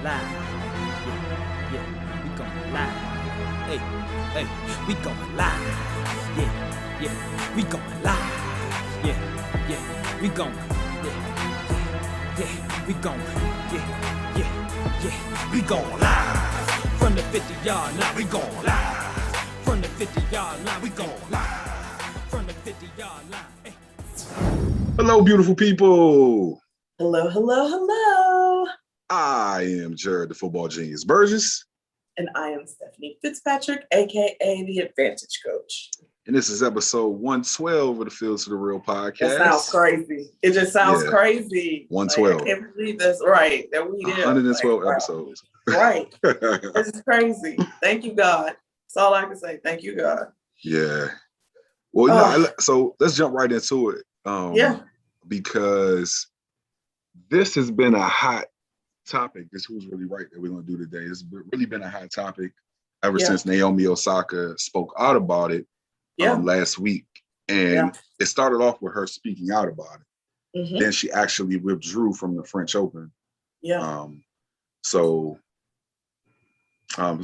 live. Yeah, yeah, we going live. Hey, hey, we going live. Yeah, yeah, we going live. Yeah, yeah, we going. Yeah, yeah, we going. Yeah, yeah, yeah, we going live. From the 50-yard line, we going live. From the 50-yard line, we going live. From the 50-yard line. Hey. Hello, beautiful people. Hello, hello, hello. I am Jared, the football genius Burgess. And I am Stephanie Fitzpatrick, aka the Advantage Coach. And this is episode 112 of the Field to the Real podcast. That sounds crazy. It just sounds crazy. 112. Like, I can't believe that's right. That we did 112 episodes. Right. This is crazy. Thank you, God. That's all I can say. Thank you, God. Yeah. Well, so let's jump right into it. Because this has been a hot topic. This Who's Really Right that we're going to do today. It's really been a hot topic ever since Naomi Osaka spoke out about it last week. And it started off with her speaking out about it. Mm-hmm. Then she actually withdrew from the French Open. Yeah. So for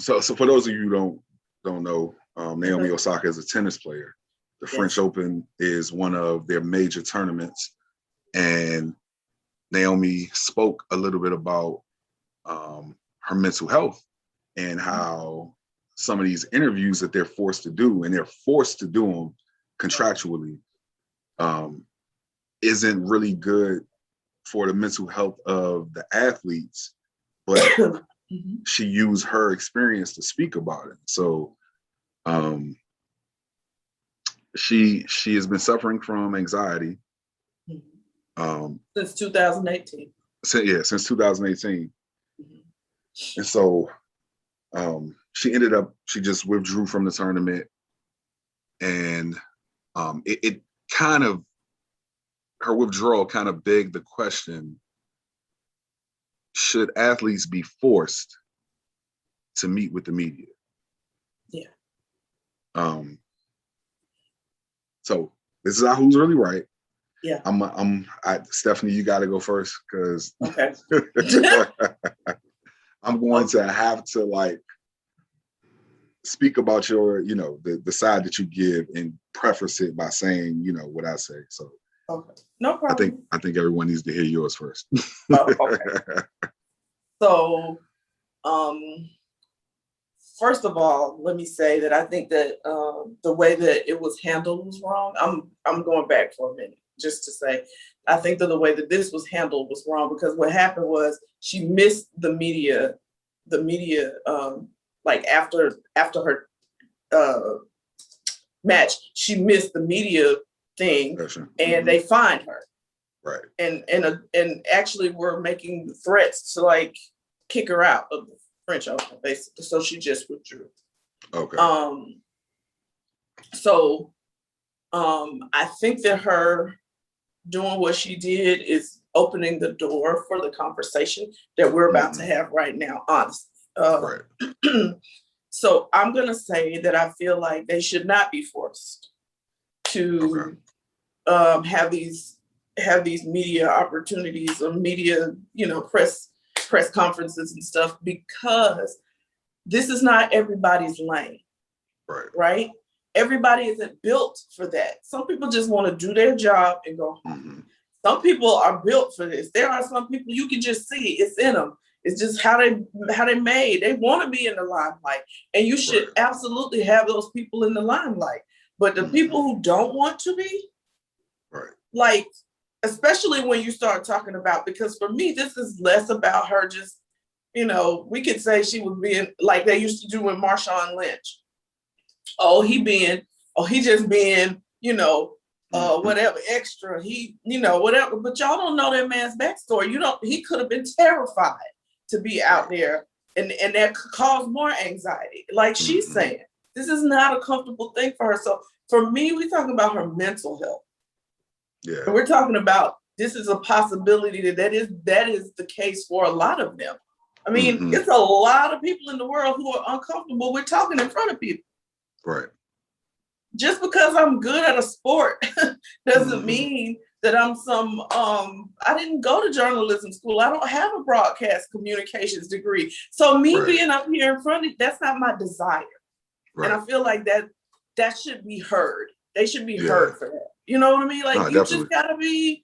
those of you who don't know, Naomi Osaka is a tennis player. The French Open is one of their major tournaments. And Naomi spoke a little bit about her mental health and how some of these interviews that they're forced to do, and they're forced to do them contractually, isn't really good for the mental health of the athletes. But she used her experience to speak about it. So she has been suffering from anxiety. Since 2018. Since 2018. Mm-hmm. And so she just withdrew from the tournament. And it kind of, her withdrawal kind of begged the question, should athletes be forced to meet with the media? Yeah. So this is our Who's Really Right. Yeah. Stephanie, you got to go first because okay. I'm going to have to speak about your, the side that you give and preface it by saying, what I say. So okay. No problem. I think everyone needs to hear yours first. Okay. So, first of all, let me say that I think that the way that it was handled was wrong. I'm going back for a minute just to say, I think that the way that this was handled was wrong, because what happened was she missed the media, after her match, she missed the media thing, and they fined her. Right. And actually were making threats to kick her out of the French Open, basically. So she just withdrew. Okay. I think that her doing what she did is opening the door for the conversation that we're about to have right now, honestly. Right. So I'm going to say that I feel like they should not be forced to have these media opportunities or media, press conferences and stuff, because this is not everybody's lane. Right? Everybody isn't built for that. Some people just want to do their job and go home. Mm-hmm. Some people are built for this. There are some people you can just see it's in them. It's just how they made. They want to be in the limelight, and you should absolutely have those people in the limelight. But the people who don't want to be, especially when you start talking about, because for me, this is less about her just, we could say she was being like they used to do with Marshawn Lynch. He just being, whatever extra, whatever. But y'all don't know that man's backstory. He could have been terrified to be out there, and that could cause more anxiety. Like she's saying, this is not a comfortable thing for her. So for me, we're talking about her mental health. Yeah. And we're talking about, this is a possibility that is the case for a lot of them. I mean, it's a lot of people in the world who are uncomfortable with talking in front of people. Right. Just because I'm good at a sport doesn't mean that I'm some, I didn't go to journalism school. I don't have a broadcast communications degree. So me being up here in front of you, that's not my desire. And I feel like that should be heard. They should be heard for that. You know what I mean? Like, you just gotta be,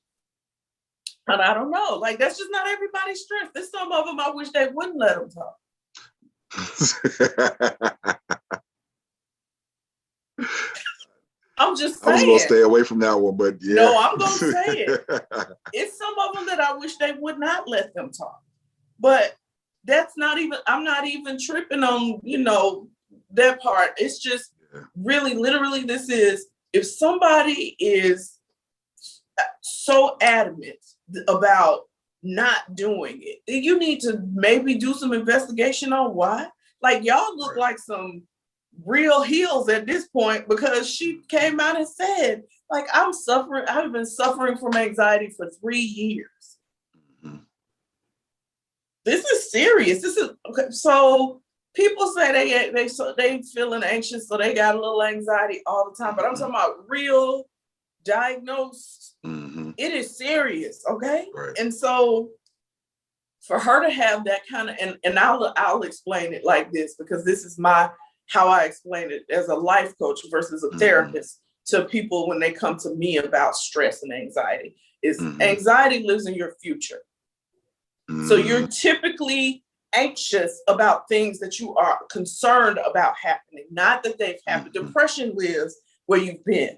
and I don't know, like, that's just not everybody's strength. There's some of them I wish they wouldn't let them talk. I'm just saying. I was gonna stay away from that one, but yeah. No, I'm gonna say it. It's some of them that I wish they would not let them talk. But that's not even, I'm not even tripping on, you know, that part. It's just really, literally, this is, if somebody is so adamant about not doing it, you need to maybe do some investigation on why. Like, y'all look like some real heels at this point, because she came out and said, like, I've been suffering from anxiety for 3 years. Mm-hmm. This is serious. This is okay. So people say they feeling anxious, so they got a little anxiety all the time. But I'm talking about real diagnosed. Mm-hmm. It is serious, okay? Right. And so for her to have that kind of, and I'll explain it like this, because this is how I explain it as a life coach versus a therapist to people when they come to me about stress and anxiety, is anxiety lives in your future. So you're typically anxious about things that you are concerned about happening, not that they've happened. Depression lives where you've been.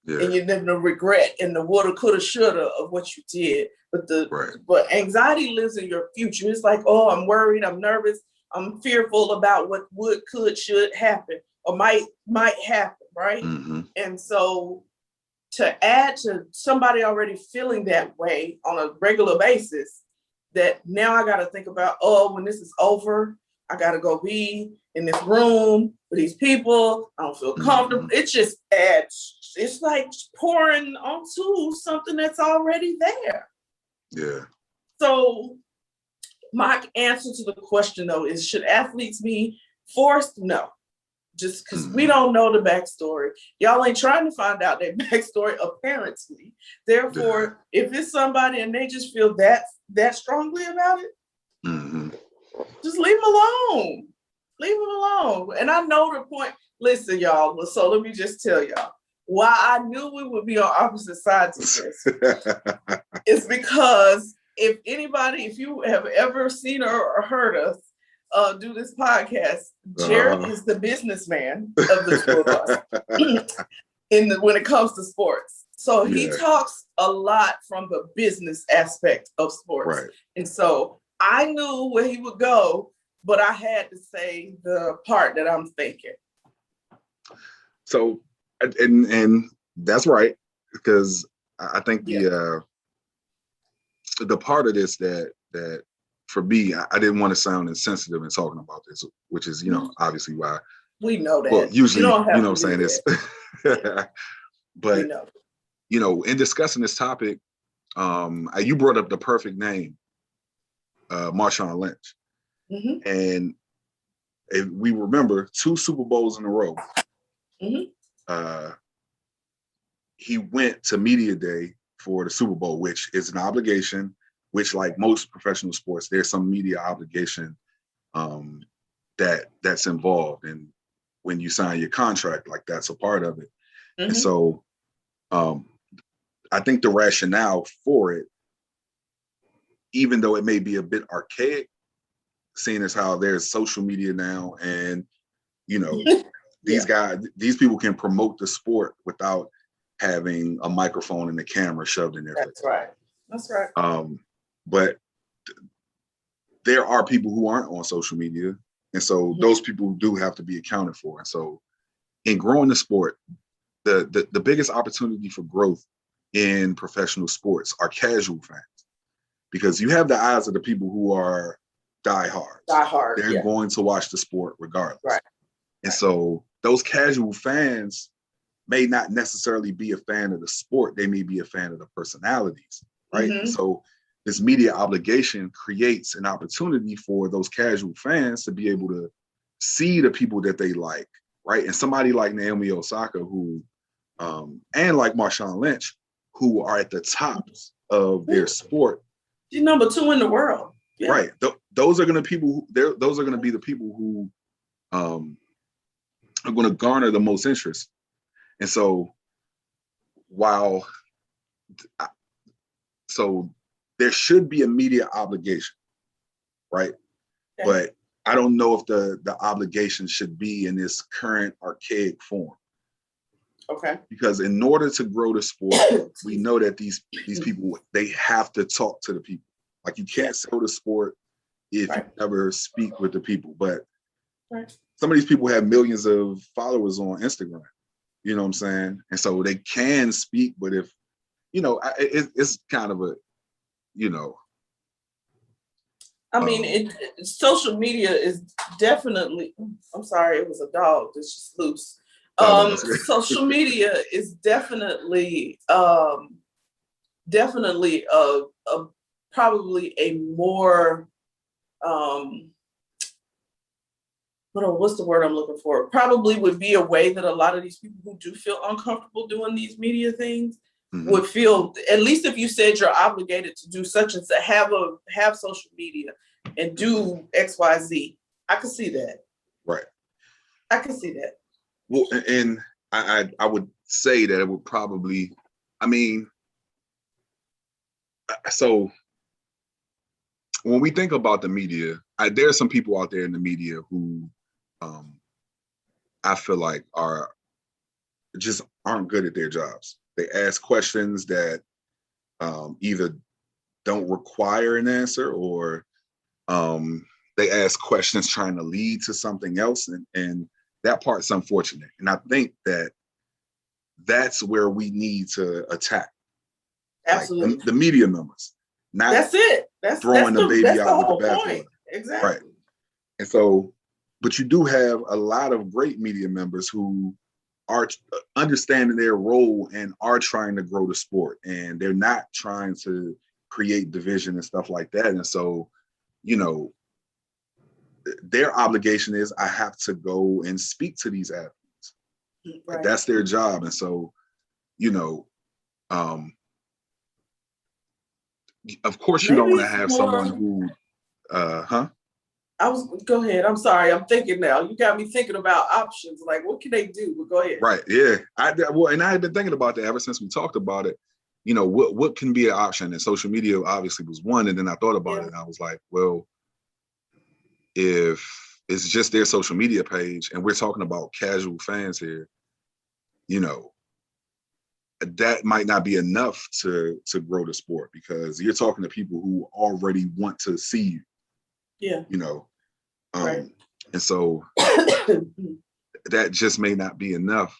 Yeah. And you live in the regret and the woulda, coulda, shoulda of what you did. But anxiety lives in your future. It's like, oh, I'm worried, I'm nervous, I'm fearful about what would, could, should happen or might happen, right? Mm-hmm. And so to add to somebody already feeling that way on a regular basis, that now I got to think about, oh, when this is over, I got to go be in this room with these people. I don't feel comfortable. It just adds, it's like pouring onto something that's already there. Yeah. So my answer to the question, though, is, should athletes be forced? No. Just because we don't know the backstory. Y'all ain't trying to find out their backstory, apparently. Therefore, if it's somebody and they just feel that strongly about it, just leave them alone. Leave them alone. And I know the point. Listen, y'all. So let me just tell y'all why I knew we would be on opposite sides of this. It's because if you have ever seen or heard us do this podcast, Jarrett is the businessman of the sport when it comes to sports. So he talks a lot from the business aspect of sports. Right. And so I knew where he would go, but I had to say the part that I'm thinking. So, and that's right, because I think the part of this that for me, I didn't want to sound insensitive in talking about this, which is, obviously why we know that. Well, usually, I'm saying this, but in discussing this topic, you brought up the perfect name, Marshawn Lynch, and if we remember 2 Super Bowls in a row. He went to media day for the Super Bowl, which is an obligation. Which, like most professional sports, there's some media obligation that's involved, and when you sign your contract, like that's a part of it. And so, I think the rationale for it, even though it may be a bit archaic, seeing as how there's social media now, and these people can promote the sport without having a microphone and a camera shoved in their face. That's right. But there are people who aren't on social media. And so those people do have to be accounted for. And so in growing the sport, the biggest opportunity for growth in professional sports are casual fans. Because you have the eyes of the people who are diehard. They're going to watch the sport regardless. Right. And so those casual fans may not necessarily be a fan of the sport. They may be a fan of the personalities. Right. So this media obligation creates an opportunity for those casual fans to be able to see the people that they like, right? And somebody like Naomi Osaka, who, and like Marshawn Lynch, who are at the tops of their sport. She's number 2 in the world. Yeah. Right. Those are going to those are going to be the people who are going to garner the most interest. And so so there should be a media obligation, right? Okay. But I don't know if the obligation should be in this current archaic form. Okay. Because in order to grow the sport, we know that these people, they have to talk to the people. Like, you can't sell the sport if you never speak with the people. But some of these people have millions of followers on Instagram. You know what I'm saying? And so they can speak, but if, it's kind of a, I mean, social media is definitely, I'm sorry, it was a dog that's just loose. Social media is definitely probably a more, what's the word I'm looking for? Probably would be a way that a lot of these people who do feel uncomfortable doing these media things would feel, at least if you said you're obligated to do such and such, have social media and do X, Y, Z. I could see that. Right. I could see that. Well, and I would say that it would probably, so when we think about the media, there are some people out there in the media who I feel like aren't good at their jobs. They ask questions that either don't require an answer, or they ask questions trying to lead to something else, and that part's unfortunate. And I think that's where we need to attack. Absolutely. Like the media members. Not that's it. That's throwing the baby out with the bathwater. Exactly. Right. And so, but you do have a lot of great media members who are understanding their role and are trying to grow the sport, and they're not trying to create division and stuff like that. And so, their obligation is, I have to go and speak to these athletes. Right. That's their job. And so, of course, you don't want to have someone who, go ahead. I'm sorry. I'm thinking now. You got me thinking about options. Like, what can they do? But go ahead. Right. Yeah. And I had been thinking about that ever since we talked about it. What can be an option? And social media obviously was one. And then I thought about it, and I was like, well, if it's just their social media page, and we're talking about casual fans here, that might not be enough to grow the sport, because you're talking to people who already want to see you. Yeah. Right. And so that just may not be enough.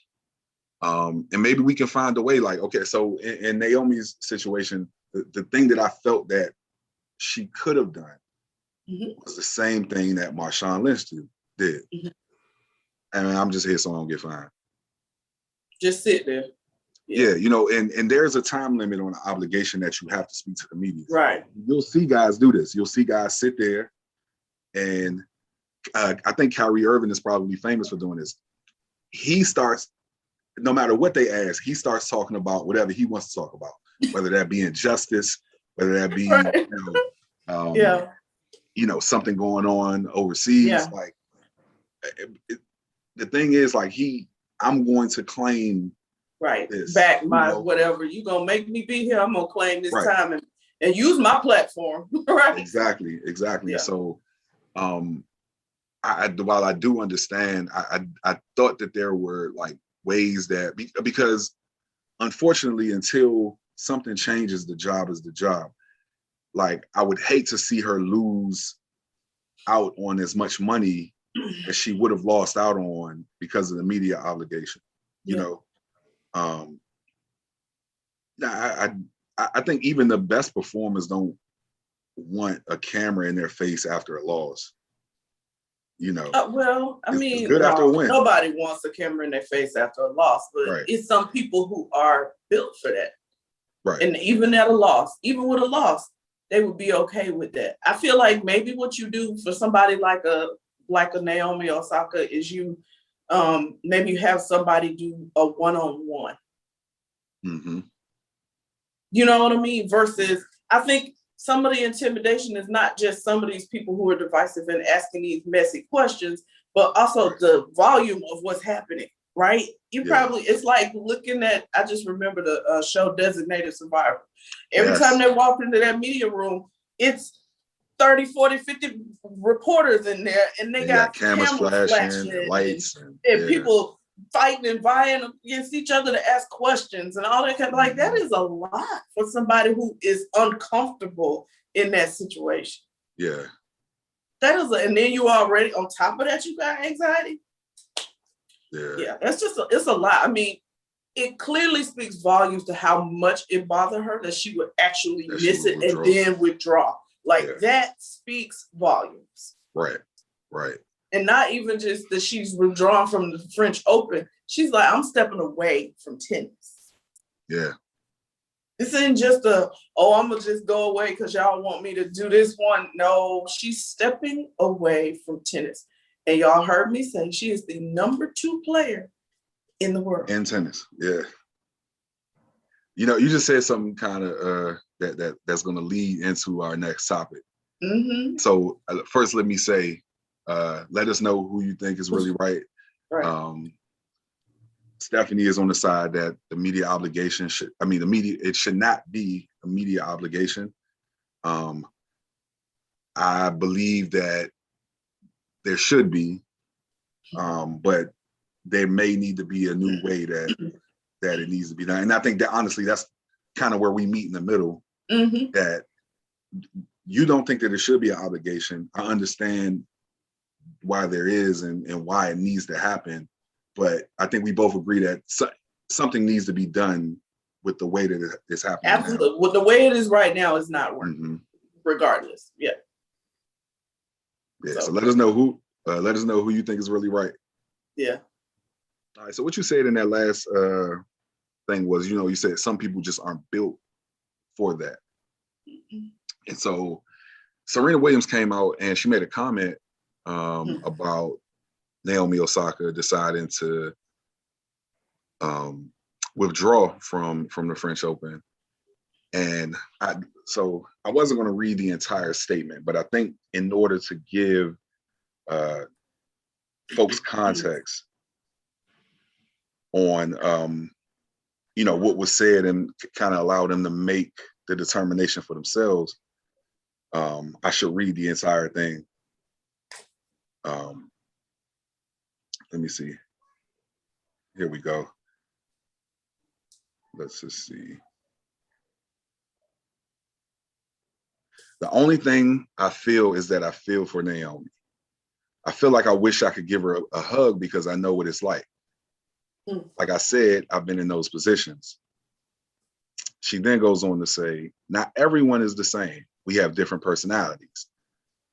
And maybe we can find a way, like, okay, so in Naomi's situation, the thing that I felt that she could have done was the same thing that Marshawn Lynch did. And I'm just here so I don't get fined. Just sit there. Yeah, and there's a time limit on the obligation that you have to speak to the media. Right. You'll see guys do this. You'll see guys sit there, and I think Kyrie Irving is probably famous for doing this. He starts, no matter what they ask, he starts talking about whatever he wants to talk about, whether that be injustice, whether that be, something going on overseas. Yeah. Like, the thing is, like, I'm going to claim this, back my whatever. You gonna make me be here, I'm gonna claim this time and use my platform. Right. Exactly. Yeah. So while I do understand, I thought that there were like ways that, because unfortunately, until something changes, the job is the job. Like, I would hate to see her lose out on as much money as she would have lost out on because of the media obligation. I think even the best performers don't want a camera in their face after a loss. It's good after a win. Nobody wants a camera in their face after a loss, but it's some people who are built for that. Right. And even at a loss, even with a loss, they would be okay with that. I feel like maybe what you do for somebody like a Naomi Osaka is you maybe you have somebody do a one-on-one. You know what I mean? Versus, I think some of the intimidation is not just some of these people who are divisive and asking these messy questions, but also the volume of what's happening, right? You probably, it's like looking at, I just remember the show Designated Survivor. Every time they walk into that media room, it's 30, 40, 50 reporters in there, and they got cameras flashing, lights, and people fighting and vying against each other to ask questions and all that kind of, like, that is a lot for somebody who is uncomfortable in that situation. Yeah. That is, and then you already, on top of that, you got anxiety. Yeah. That's just, it's a lot. I mean, it clearly speaks volumes to how much it bothered her that she would actually miss it and then withdraw. Like, that speaks volumes. Right. And not even just that she's withdrawn from the French Open. She's like, I'm stepping away from tennis. Yeah. This isn't just I'm going to just go away because y'all want me to do this one. No, she's stepping away from tennis. And y'all heard me say she is the number 2 player in the world. In tennis, yeah. You know, you just said something kind of that's going to lead into our next topic. Mm-hmm. So first, let me say, let us know who you think is really right. Stephanie is on the side that the media obligation it should not be a media obligation. I believe that there should be, but there may need to be a new way that it needs to be done. And I think that honestly, that's kind of where we meet in the middle, that you don't think that it should be an obligation. I understand why there is and why it needs to happen. But I think we both agree that something needs to be done with the way that it's happening. Absolutely. With the way it is right now is not working, regardless. Yeah. So let us know who you think is really right. Yeah. All right. So what you said in that last thing was, you said some people just aren't built for that. And so Serena Williams came out and she made a comment about Naomi Osaka deciding to withdraw from the French Open. And I wasn't going to read the entire statement, but I think in order to give folks context on what was said and kind of allow them to make the determination for themselves, I should read the entire thing. Let me see. Here we go. Let's just see. The only thing I feel is that I feel for Naomi. I feel like I wish I could give her a hug because I know what it's like. Like I said, I've been in those positions. She then goes on to say, not everyone is the same. We have different personalities.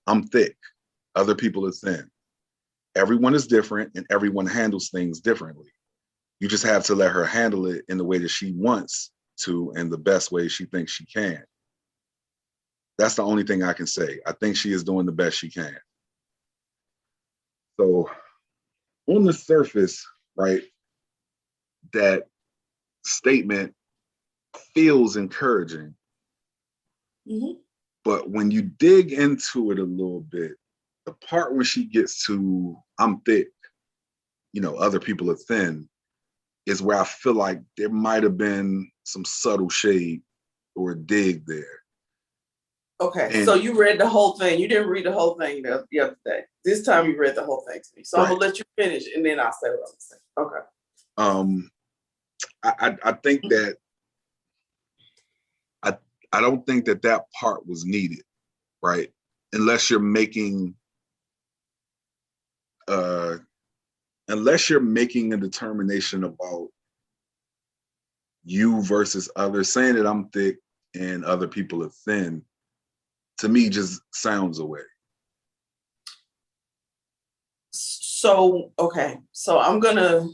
I'm thick. Other people are thin. Everyone is different and everyone handles things differently. You just have to let her handle it in the way that she wants to and the best way she thinks she can. That's the only thing I can say. I think she is doing the best she can. So on the surface, right, that statement feels encouraging. But when you dig into it a little bit, the part when she gets to I'm thick, other people are thin, is where I feel like there might have been some subtle shade or a dig there. Okay, so you read the whole thing. You didn't read the whole thing the other day. This time you read the whole thing to me. So I'm gonna let you finish and then I'll say what I'm saying. Okay. I think that I don't think that part was needed, right? Unless you're making a determination about you versus others, saying that I'm thick and other people are thin, to me just sounds away. So, okay. So I'm gonna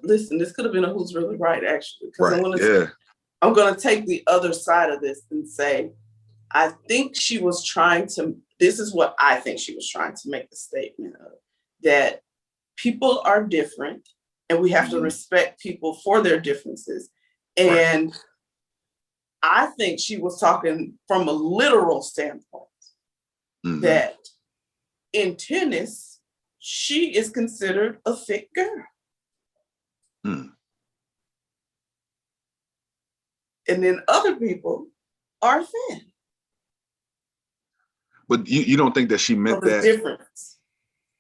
listen. This could have been a Who's Really Right, actually. Right. I'm gonna take the other side of this and say, I think she was trying to, this is what I think she was trying to make the statement of, that people are different and we have to respect people for their differences. And I think she was talking from a literal standpoint, that in tennis, she is considered a thick girl. And then other people are thin. But you don't think that she meant that? Difference.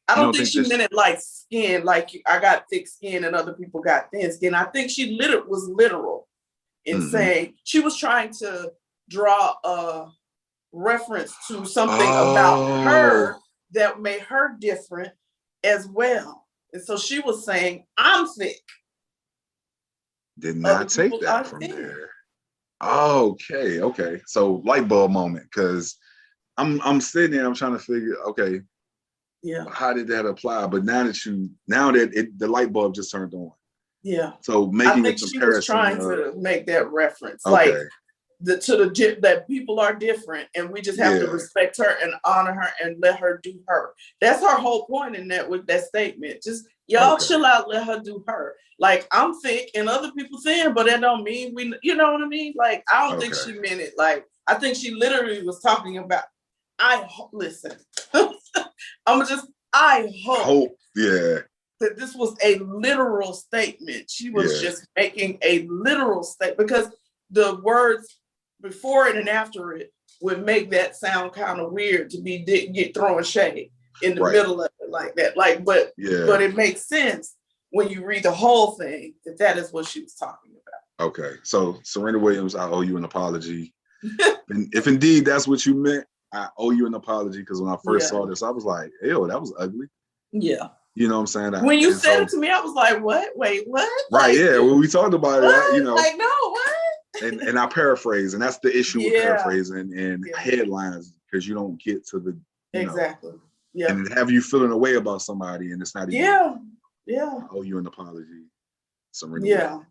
I don't think she that meant it like skin, like I got thick skin and other people got thin skin. I think she was literal in saying she was trying to draw a reference to something about her that made her different as well. And so she was saying, I'm thick. Did not take that from there. Okay. So light bulb moment, because I'm sitting there, I'm trying to figure, okay, how did that apply? But now that the light bulb just turned on. Yeah. So making a comparison. She was trying to make that reference, like that people are different, and we just have to respect her and honor her and let her do her. That's her whole point in that with that statement. Just y'all chill out, let her do her. Like, I'm thick and other people thin, but that don't mean you know what I mean? Like, I don't think she meant it. Like, I think she literally was talking about, listen, I hope that this was a literal statement. She was just making a literal statement, because the words before it and after it would make that sound kind of weird to be get throwing shade in the middle of it like that. Like, but it makes sense when you read the whole thing that is what she was talking about. Okay, so Serena Williams, I owe you an apology. And if indeed that's what you meant, I owe you an apology, because when I first saw this, I was like, ew, that was ugly. Yeah. You know what I'm saying? When you said it to me, I was like, what? Wait, what? Right, like, when we talked about it, like, no, what? And I paraphrase, and that's the issue with paraphrasing and headlines, because you don't get to the exactly. And have you feeling a way about somebody, and it's not even I owe you an apology, Serena.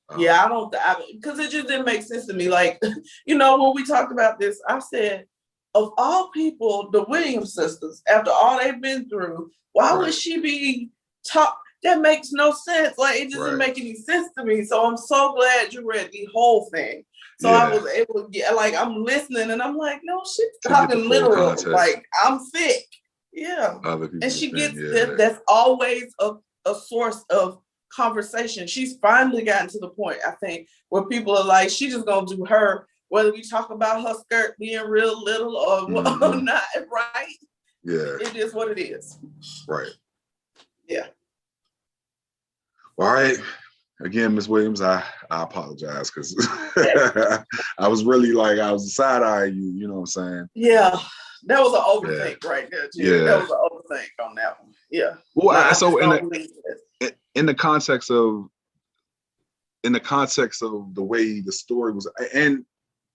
I don't, because it just didn't make sense to me. Like, when we talked about this, I said, of all people, the Williams sisters, after all they've been through, why would she be taught? That makes no sense. Like, it doesn't make any sense to me. So I'm so glad you read the whole thing. So I was able to get, like, I'm listening and I'm like, no, she's talking literal. Context. Like, I'm thick. Yeah. And she gets that's always a source of conversation. She's finally gotten to the point, I think, where people are like, she's just gonna do her, whether we talk about her skirt being real little or not, right? Yeah. It is what it is. Right. Yeah. All right. Again, Ms. Williams, I apologize, because I was really like, I was side-eyeing you, you know what I'm saying? Yeah. That was an overthink right there, too. Yeah. That was an overthink on that one. Yeah. Well, so in the context of the way the story was, and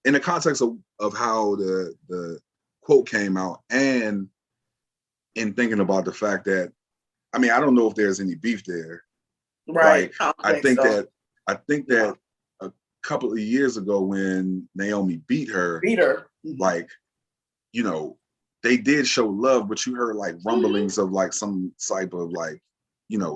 in the context of how the quote came out, and in thinking about the fact that, I mean, I don't know if there's any beef there. Right. Like, I think that a couple of years ago when Naomi beat her, like, they did show love, but you heard like rumblings of like some type of like,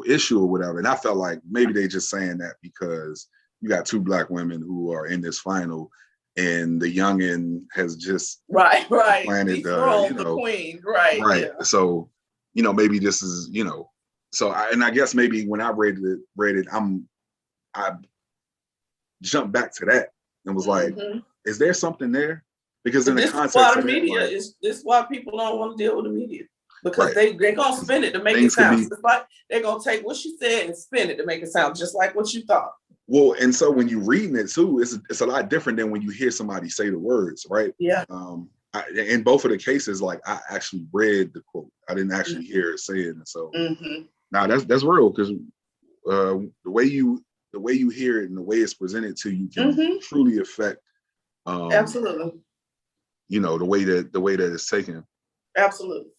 issue or whatever. And I felt like maybe they just saying that because you got two Black women who are in this final, and the youngin has just planted the queen. Right. Yeah. So, maybe this is, so I guess maybe when I rated it, I jumped back to that and was like, is there something there? Because in the context of the media, this is why people don't want to deal with the media, because they're gonna spin it to make it sound just like, they're gonna take what she said and spin it to make it sound just like what you thought. Well, and so when you're reading it too, it's a lot different than when you hear somebody say the words, right? Yeah. In both of the cases, like, I actually read the quote. I didn't actually hear it say it, and so now that's real, because the way you hear it and the way it's presented to you can truly affect absolutely, the way that it's taken. Absolutely.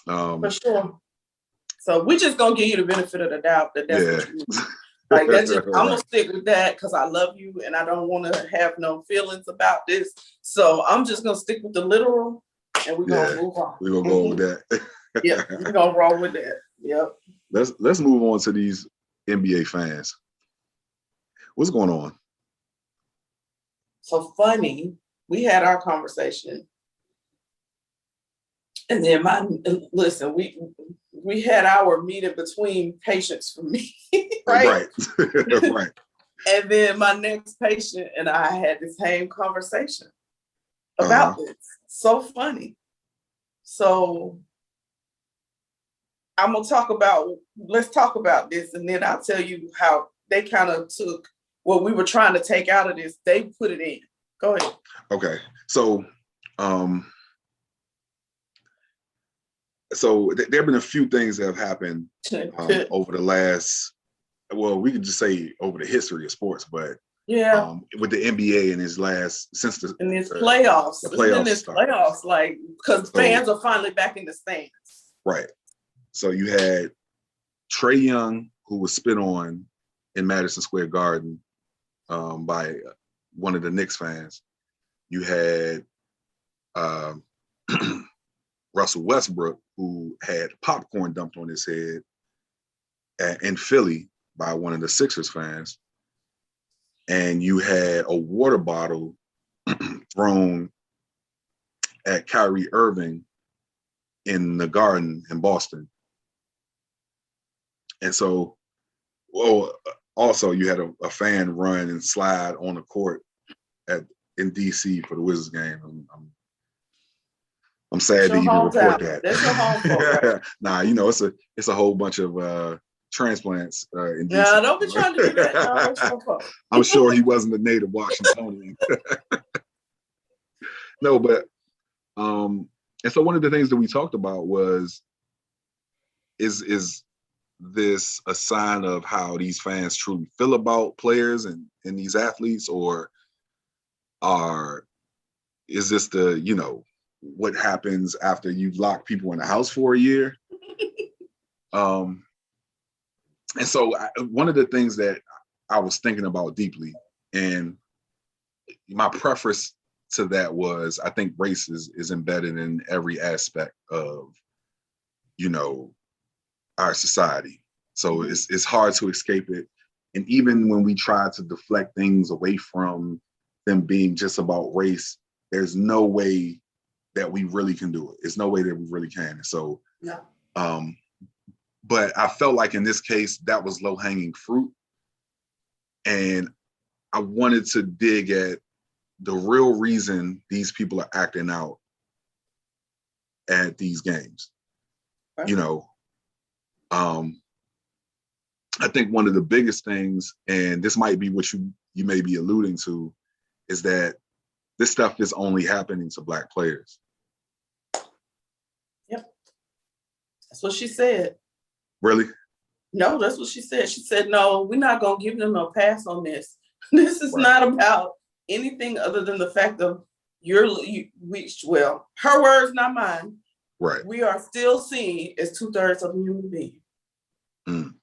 For sure. So we just gonna give you the benefit of the doubt that that's what you mean. Like, that's just, I'm gonna stick with that because I love you and I don't want to have no feelings about this. So I'm just gonna stick with the literal, and we're gonna move on. We're gonna go with that. Yeah, we're gonna roll with that. Yep. Let's move on to these NBA fans. What's going on? So funny, we had our conversation. And then we had our meeting between patients for me, right? Right. And then my next patient and I had the same conversation about this. So funny. So let's talk about this, and then I'll tell you how they kind of took what we were trying to take out of this. They put it in. Go ahead. Okay. So there have been a few things that have happened over the last, well, we could just say over the history of sports, but with the NBA in its last, since the playoffs. The playoffs, like, because fans are finally back in the stands. Right. So you had Trae Young, who was spit on in Madison Square Garden by one of the Knicks fans. You had Russell Westbrook, who had popcorn dumped on his head in Philly by one of the Sixers fans. And you had a water bottle thrown at Kyrie Irving in the Garden in Boston. And so, also you had a fan run and slide on the court in DC for the Wizards game. I'm sad to even report that. That's your home court, right? Nah, it's a whole bunch of transplants in DC. No, don't be trying to do that. No, that's your fault. I'm sure he wasn't a native Washingtonian. No, but and so one of the things that we talked about was, is this a sign of how these fans truly feel about players and these athletes, or is this what happens after you've locked people in the house for a year? And so one of the things that I was thinking about deeply, and my preface to that was, I think race is embedded in every aspect of, our society. So it's hard to escape it. And even when we try to deflect things away from them being just about race, there's no way that we really can do it. There's no way that we really can. And so, but I felt like in this case, that was low-hanging fruit. And I wanted to dig at the real reason these people are acting out at these games. Right. I think one of the biggest things, and this might be what you may be alluding to, is that this stuff is only happening to Black players. Yep. That's what she said. Really? No, that's what she said. She said, no, we're not going to give them no pass on this. This is not about anything other than the fact of her words, not mine. Right. We are still seen as 2/3 of a human being. Mm.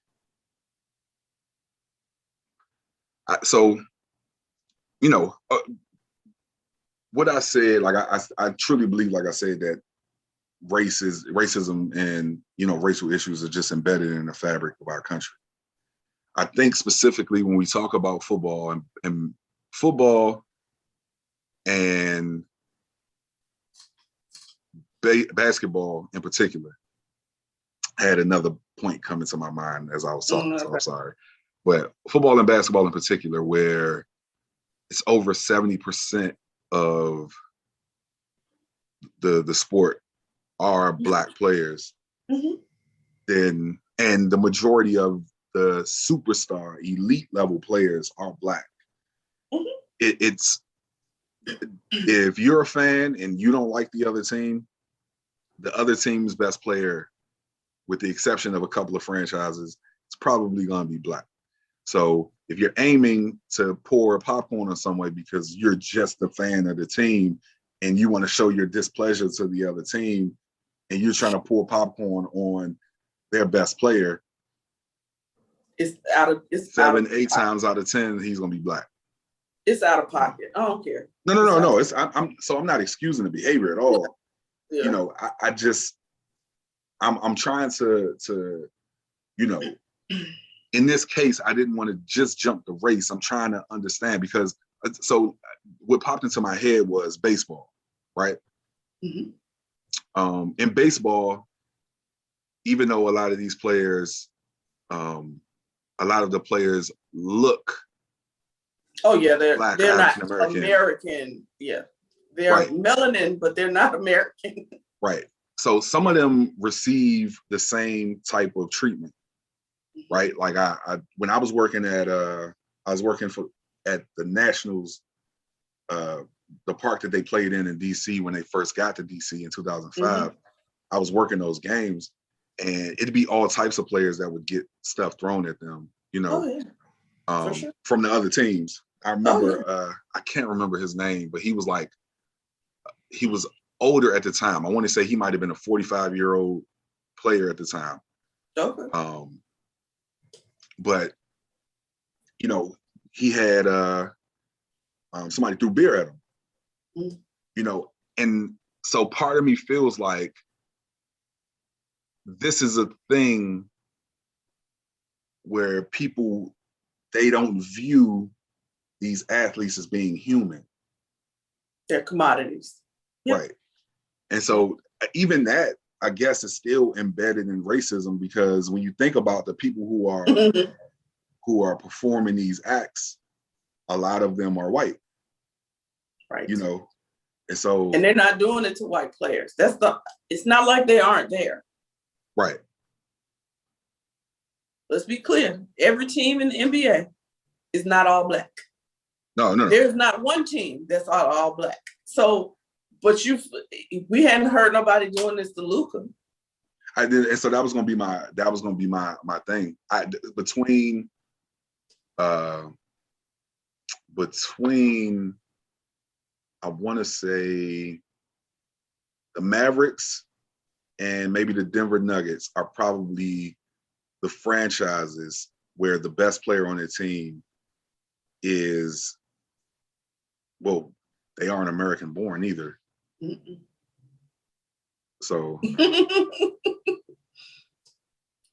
What I said, like I truly believe, like I said, that racism and racial issues are just embedded in the fabric of our country. I think specifically when we talk about football and football and basketball in particular, had another point coming to my mind as I was talking, so I'm sorry. But football and basketball in particular, where it's over 70% of the sport are Black players, then, and the majority of the superstar elite level players are Black. It's if you're a fan and you don't like the other team's best player, with the exception of a couple of franchises, it's probably going to be Black. So if you're aiming to pour popcorn on someone because you're just a fan of the team and you want to show your displeasure to the other team, and you're trying to pour popcorn on their best player, it's 7-8 times out of 10 he's going to be Black. It's out of pocket. I don't care. No. I'm not excusing the behavior at all. Yeah. I'm trying to in this case, I didn't want to just jump the race. I'm trying to understand, because so what popped into my head was baseball, right? Mm-hmm. In baseball, even though a lot of these players, a lot of the players look Oh yeah, Black, they're not African American. American. Yeah, they're Right. melanin, but they're not American. Right. So some of them receive the same type of treatment, right? Like I when I was working at at the Nationals, the park that they played in DC when they first got to DC in 2005. I was working those games, and it'd be all types of players that would get stuff thrown at them, you know, For sure. from the other teams. I remember, I can't remember his name, but he was older at the time. I want to say he might have been a 45-year-old player at the time. Okay. But you know, he had somebody threw beer at him, you know, and so part of me feels like this is a thing where people, they don't view these athletes as being human. They're commodities. Yep. Right. And so even that, I guess, is still embedded in racism, because when you think about the people who are performing these acts, a lot of them are white. Right. You know, and they're not doing it to white players. It's not like they aren't there. Right. Let's be clear. Every team in the NBA is not all Black. No. There's not one team that's all Black. So, but we hadn't heard nobody doing this to Luka. I did, and so that was gonna be my thing. Between I want to say the Mavericks and maybe the Denver Nuggets are probably the franchises where the best player on their team is, well, they aren't American born either. So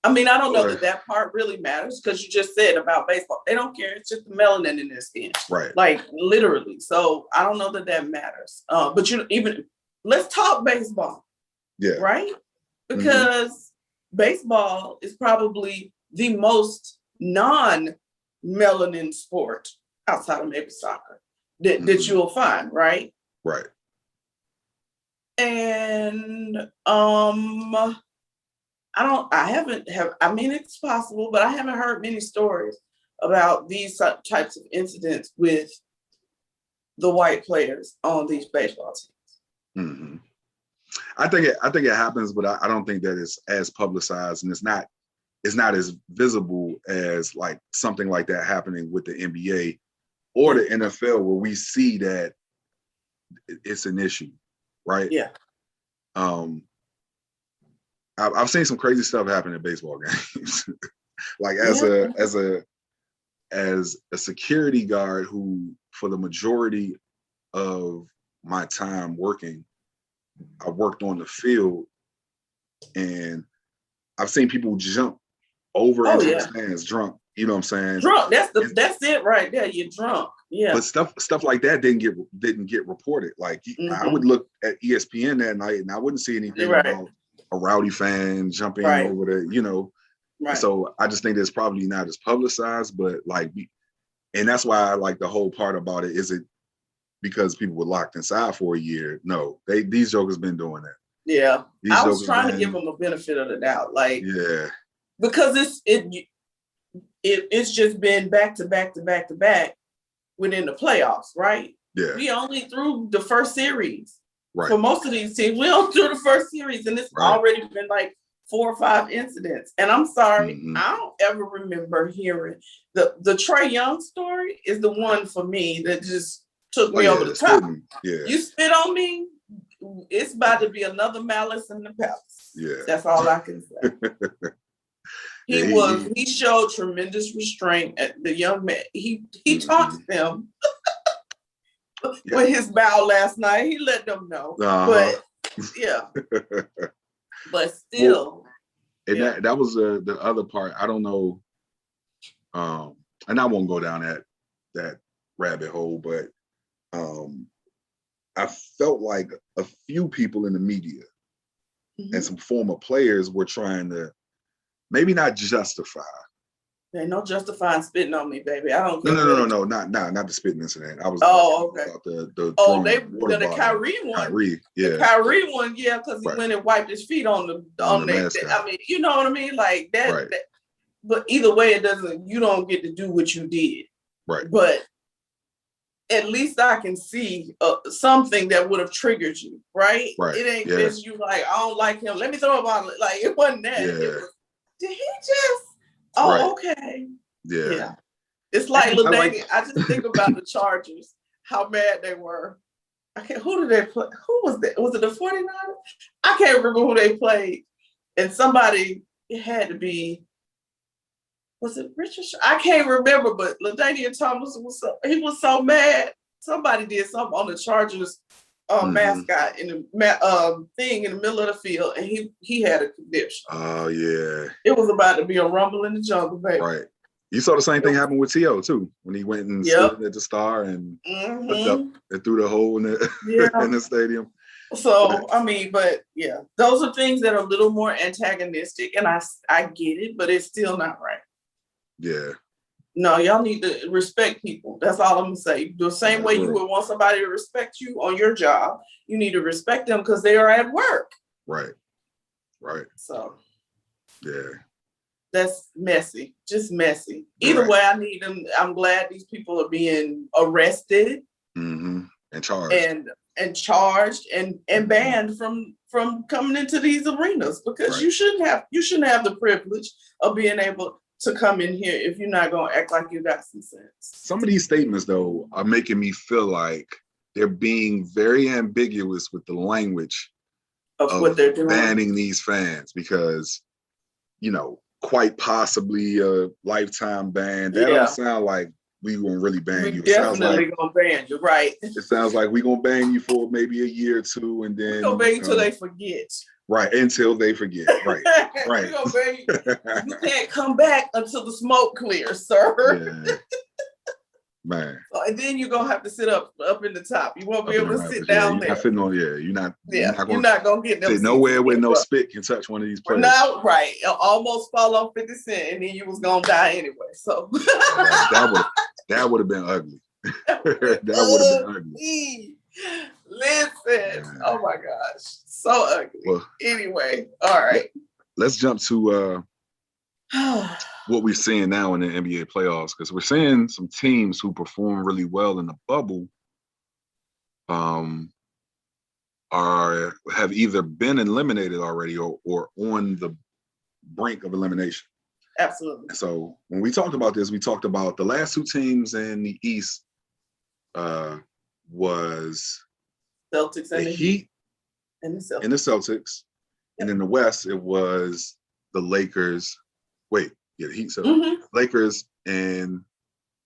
I mean, I don't know that part really matters, because you just said about baseball, they don't care. It's just the melanin in their skin. Right. Like literally. So I don't know that matters. But let's talk baseball. Yeah. Right? Because baseball is probably the most non-melanin sport outside of maybe soccer that you'll find, right? Right. And I mean, it's possible, but I haven't heard many stories about these types of incidents with the white players on these baseball teams. I think it happens, but I don't think that it's as publicized, and it's not as visible as like something like that happening with the NBA or the NFL, where we see that it's an issue, right? Yeah. I've seen some crazy stuff happen in baseball games. Like as a security guard who, for the majority of my time working, I worked on the field, and I've seen people jump over into the stands drunk. You know what I'm saying? Drunk. That's it right there. You're drunk. Yeah. But stuff like that didn't get reported. Like I would look at ESPN that night, and I wouldn't see anything about a rowdy fan jumping over the, you know. Right. So I just think it's probably not as publicized, but like, and that's why I like the whole part about it. Is it because people were locked inside for a year? No, these jokers been doing that. Yeah. I was trying to give them a benefit of the doubt. Like, yeah. Because it's just been back to back to back to back within the playoffs, right? Yeah. We only threw the first series. Right. For most of these teams, we only threw the first series, and it's already been like 4 or 5 incidents. And I'm sorry, I don't ever remember hearing the Trae Young story is the one for me that just took me over the top. Yeah. You spit on me, it's about to be another Malice in the Palace. Yeah. That's all I can say. He showed tremendous restraint at the young man. He talked to them with his bow last night. He let them know. But yeah. But still. And that was the other part. I don't know. And I won't go down that rabbit hole, but I felt like a few people in the media and some former players were trying to maybe not justify. There's no justifying spitting on me, baby. I don't care. No, not the spitting incident. I was okay. About the Kyrie one. Kyrie, yeah. The Kyrie one, yeah, because he went and wiped his feet on the mascot. I mean, you know what I mean? Like that, right. But either way, you don't get to do what you did. Right. But at least I can see something that would have triggered you, right? Right. It ain't just you like, I don't like him. Let me throw a bottle. Like, it wasn't that. Yeah. It was, did he just? Oh, okay. Yeah. It's like, I just think about the Chargers, how mad they were. Who did they play? Who was that? Was it the 49ers? I can't remember who they played. And somebody, it had to be, was it Richard? I can't remember, but LaDainian Thomas was so mad. Somebody did something on the Chargers mascot in the thing in the middle of the field, and he had a condition. Oh yeah. It was about to be a rumble in the jungle, baby. Right. You saw the same thing happen with T.O. too, when he went and stood at the Star and looked up and threw the hole in the in the stadium. So I mean, but yeah, those are things that are a little more antagonistic, and I get it, but it's still not right. Yeah. No, y'all need to respect people. That's all I'm gonna say. The same way you would want somebody to respect you on your job, you need to respect them because they are at work. Right. So yeah, that's messy. Just messy. Either way, I need them. I'm glad these people are being arrested and charged and charged and banned from coming into these arenas because you shouldn't have the privilege of being able to come in here if you're not going to act like you got some sense. Some of these statements, though, are making me feel like they're being very ambiguous with the language of what they're doing, banning these fans because, quite possibly a lifetime ban. That don't sound like we gonna really ban you. Definitely gonna ban you, right? It sounds like we gonna ban you for maybe a year or two, and then we're gonna ban you until they forget. Right, until they forget. Right. We're gonna ban you. You can't come back until the smoke clears, sir. Yeah. Man. So, and then you're gonna have to sit up in the top. You won't be able to sit down there. You're not sitting on. You're not gonna get sit nowhere where no spit can touch one of these players. No, right. It'll almost fall off 50 Cent, and then you was gonna die anyway. So that would have been ugly. That would have been ugly. Listen, oh my gosh, so ugly. Well, anyway, all right. Let's jump to what we're seeing now in the NBA playoffs, because we're seeing some teams who perform really well in the bubble have either been eliminated already or on the brink of elimination. Absolutely. So when we talked about this, we talked about the last two teams in the East was Celtics and the Heat and the Celtics. And in the West, it was the Lakers. The Heat, Lakers and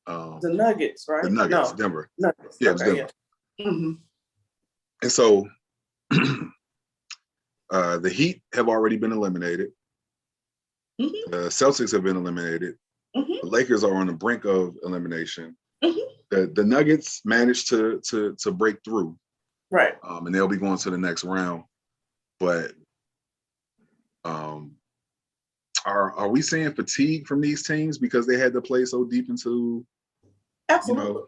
the Nuggets, right? The Nuggets, Denver. Nuggets. Yeah, it was Denver. Yeah. Mm-hmm. And so the Heat have already been eliminated. Mm-hmm. The Celtics have been eliminated. Mm-hmm. The Lakers are on the brink of elimination. Mm-hmm. The Nuggets managed to break through. Right. And they'll be going to the next round. But are we seeing fatigue from these teams because they had to play so deep into? Absolutely.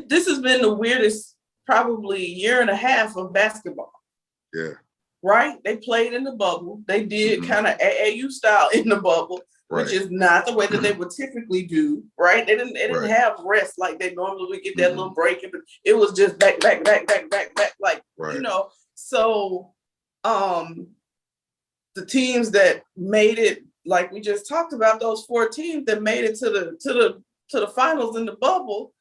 This has been the weirdest, probably year and a half of basketball. Yeah. Right? They played in the bubble. They did kind of AAU style in the bubble, which is not the way that they would typically do. Right? They didn't have rest like they normally would get that little break. It was just back, like So, the teams that made it, like we just talked about, those 4 teams that made it to the finals in the bubble.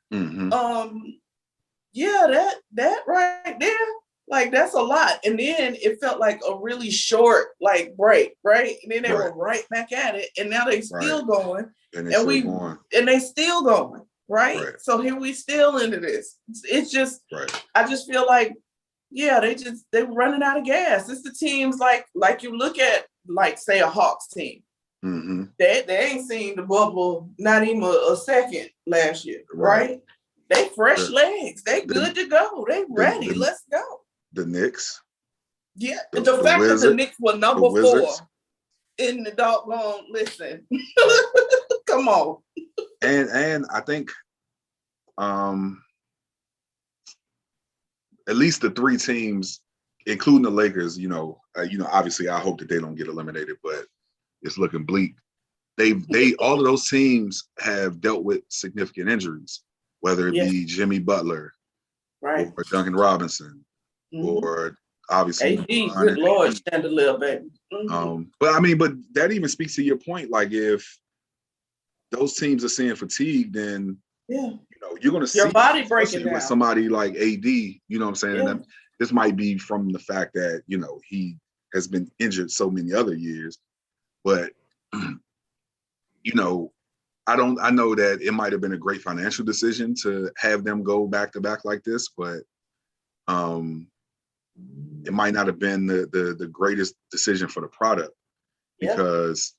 That right there, like that's a lot. And then it felt like a really short break, right? And then they were right back at it, and now they still going, and they still going, right? So here we still into this. It's just, I just feel like, they were running out of gas. It's the teams like you look at, say a Hawks team. They ain't seen the bubble not even a second last year, right? They fresh legs. They good to go. They ready. Let's go. The Knicks. Yeah. The fact that the Knicks were number 4 in the doggone, listen. Come on. And I think at least the 3 teams, including the Lakers, obviously I hope that they don't get eliminated, but it's looking bleak. They all of those teams have dealt with significant injuries, whether it be Jimmy Butler, right, or Duncan Robinson, or obviously AD, good Lord, Chandelier, baby. But that even speaks to your point. Like, if those teams are seeing fatigue, then you're going to see your body breaking down with somebody like AD. You know what I'm saying? And this might be from the fact that he has been injured so many other years, but I know that it might have been a great financial decision to have them go back to back like this, but it might not have been the greatest decision for the product, because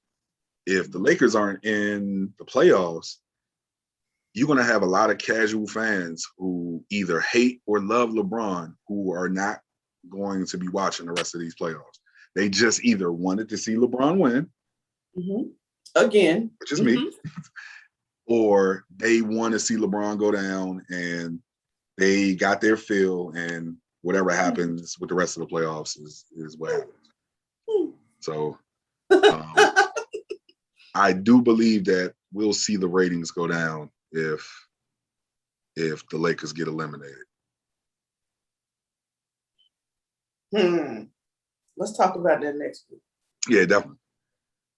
if the Lakers aren't in the playoffs, you're going to have a lot of casual fans who either hate or love LeBron, who are not going to be watching the rest of these playoffs. They just either wanted to see LeBron win, again, which is me, or they want to see LeBron go down and they got their fill, and whatever happens with the rest of the playoffs is what happens. So I do believe that we'll see the ratings go down if the Lakers get eliminated. Let's talk about that next week. Yeah, definitely.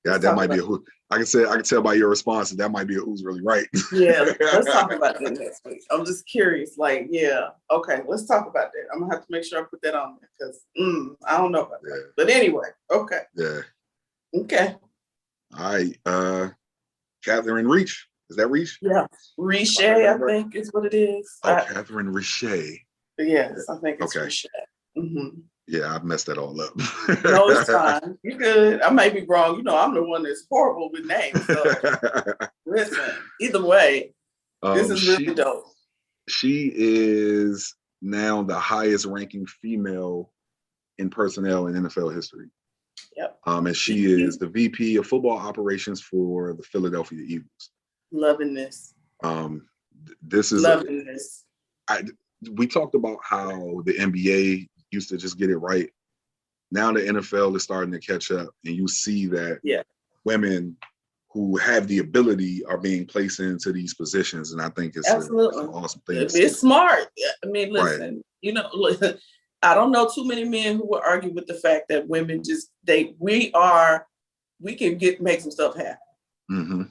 Yeah, that might be a who. I can tell by your response that might be a who's really right. Yeah, let's talk about that next week. I'm just curious. Like, okay, let's talk about that. I'm gonna have to make sure I put that on there because I don't know about that. But anyway, okay. Yeah. Okay. All right. Catherine Reiche. Is that Reiche? Yeah, Reiche, I think is what it is. Catherine Reiche. Yes, I think it's Reiche. Yeah, I've messed that all up. No, it's fine. You're good. I may be wrong. I'm the one that's horrible with names. So listen, either way, this is really dope. She is now the highest ranking female in personnel in NFL history. Yep. And she is the VP of football operations for the Philadelphia Eagles. Loving this. This is loving this. We talked about how the NBA used to just get it right. Now the NFL is starting to catch up, and you see that women who have the ability are being placed into these positions, and I think it's an awesome thing. It's smart. I mean, listen, I don't know too many men who would argue with the fact that women we can make some stuff happen. Mm-hmm.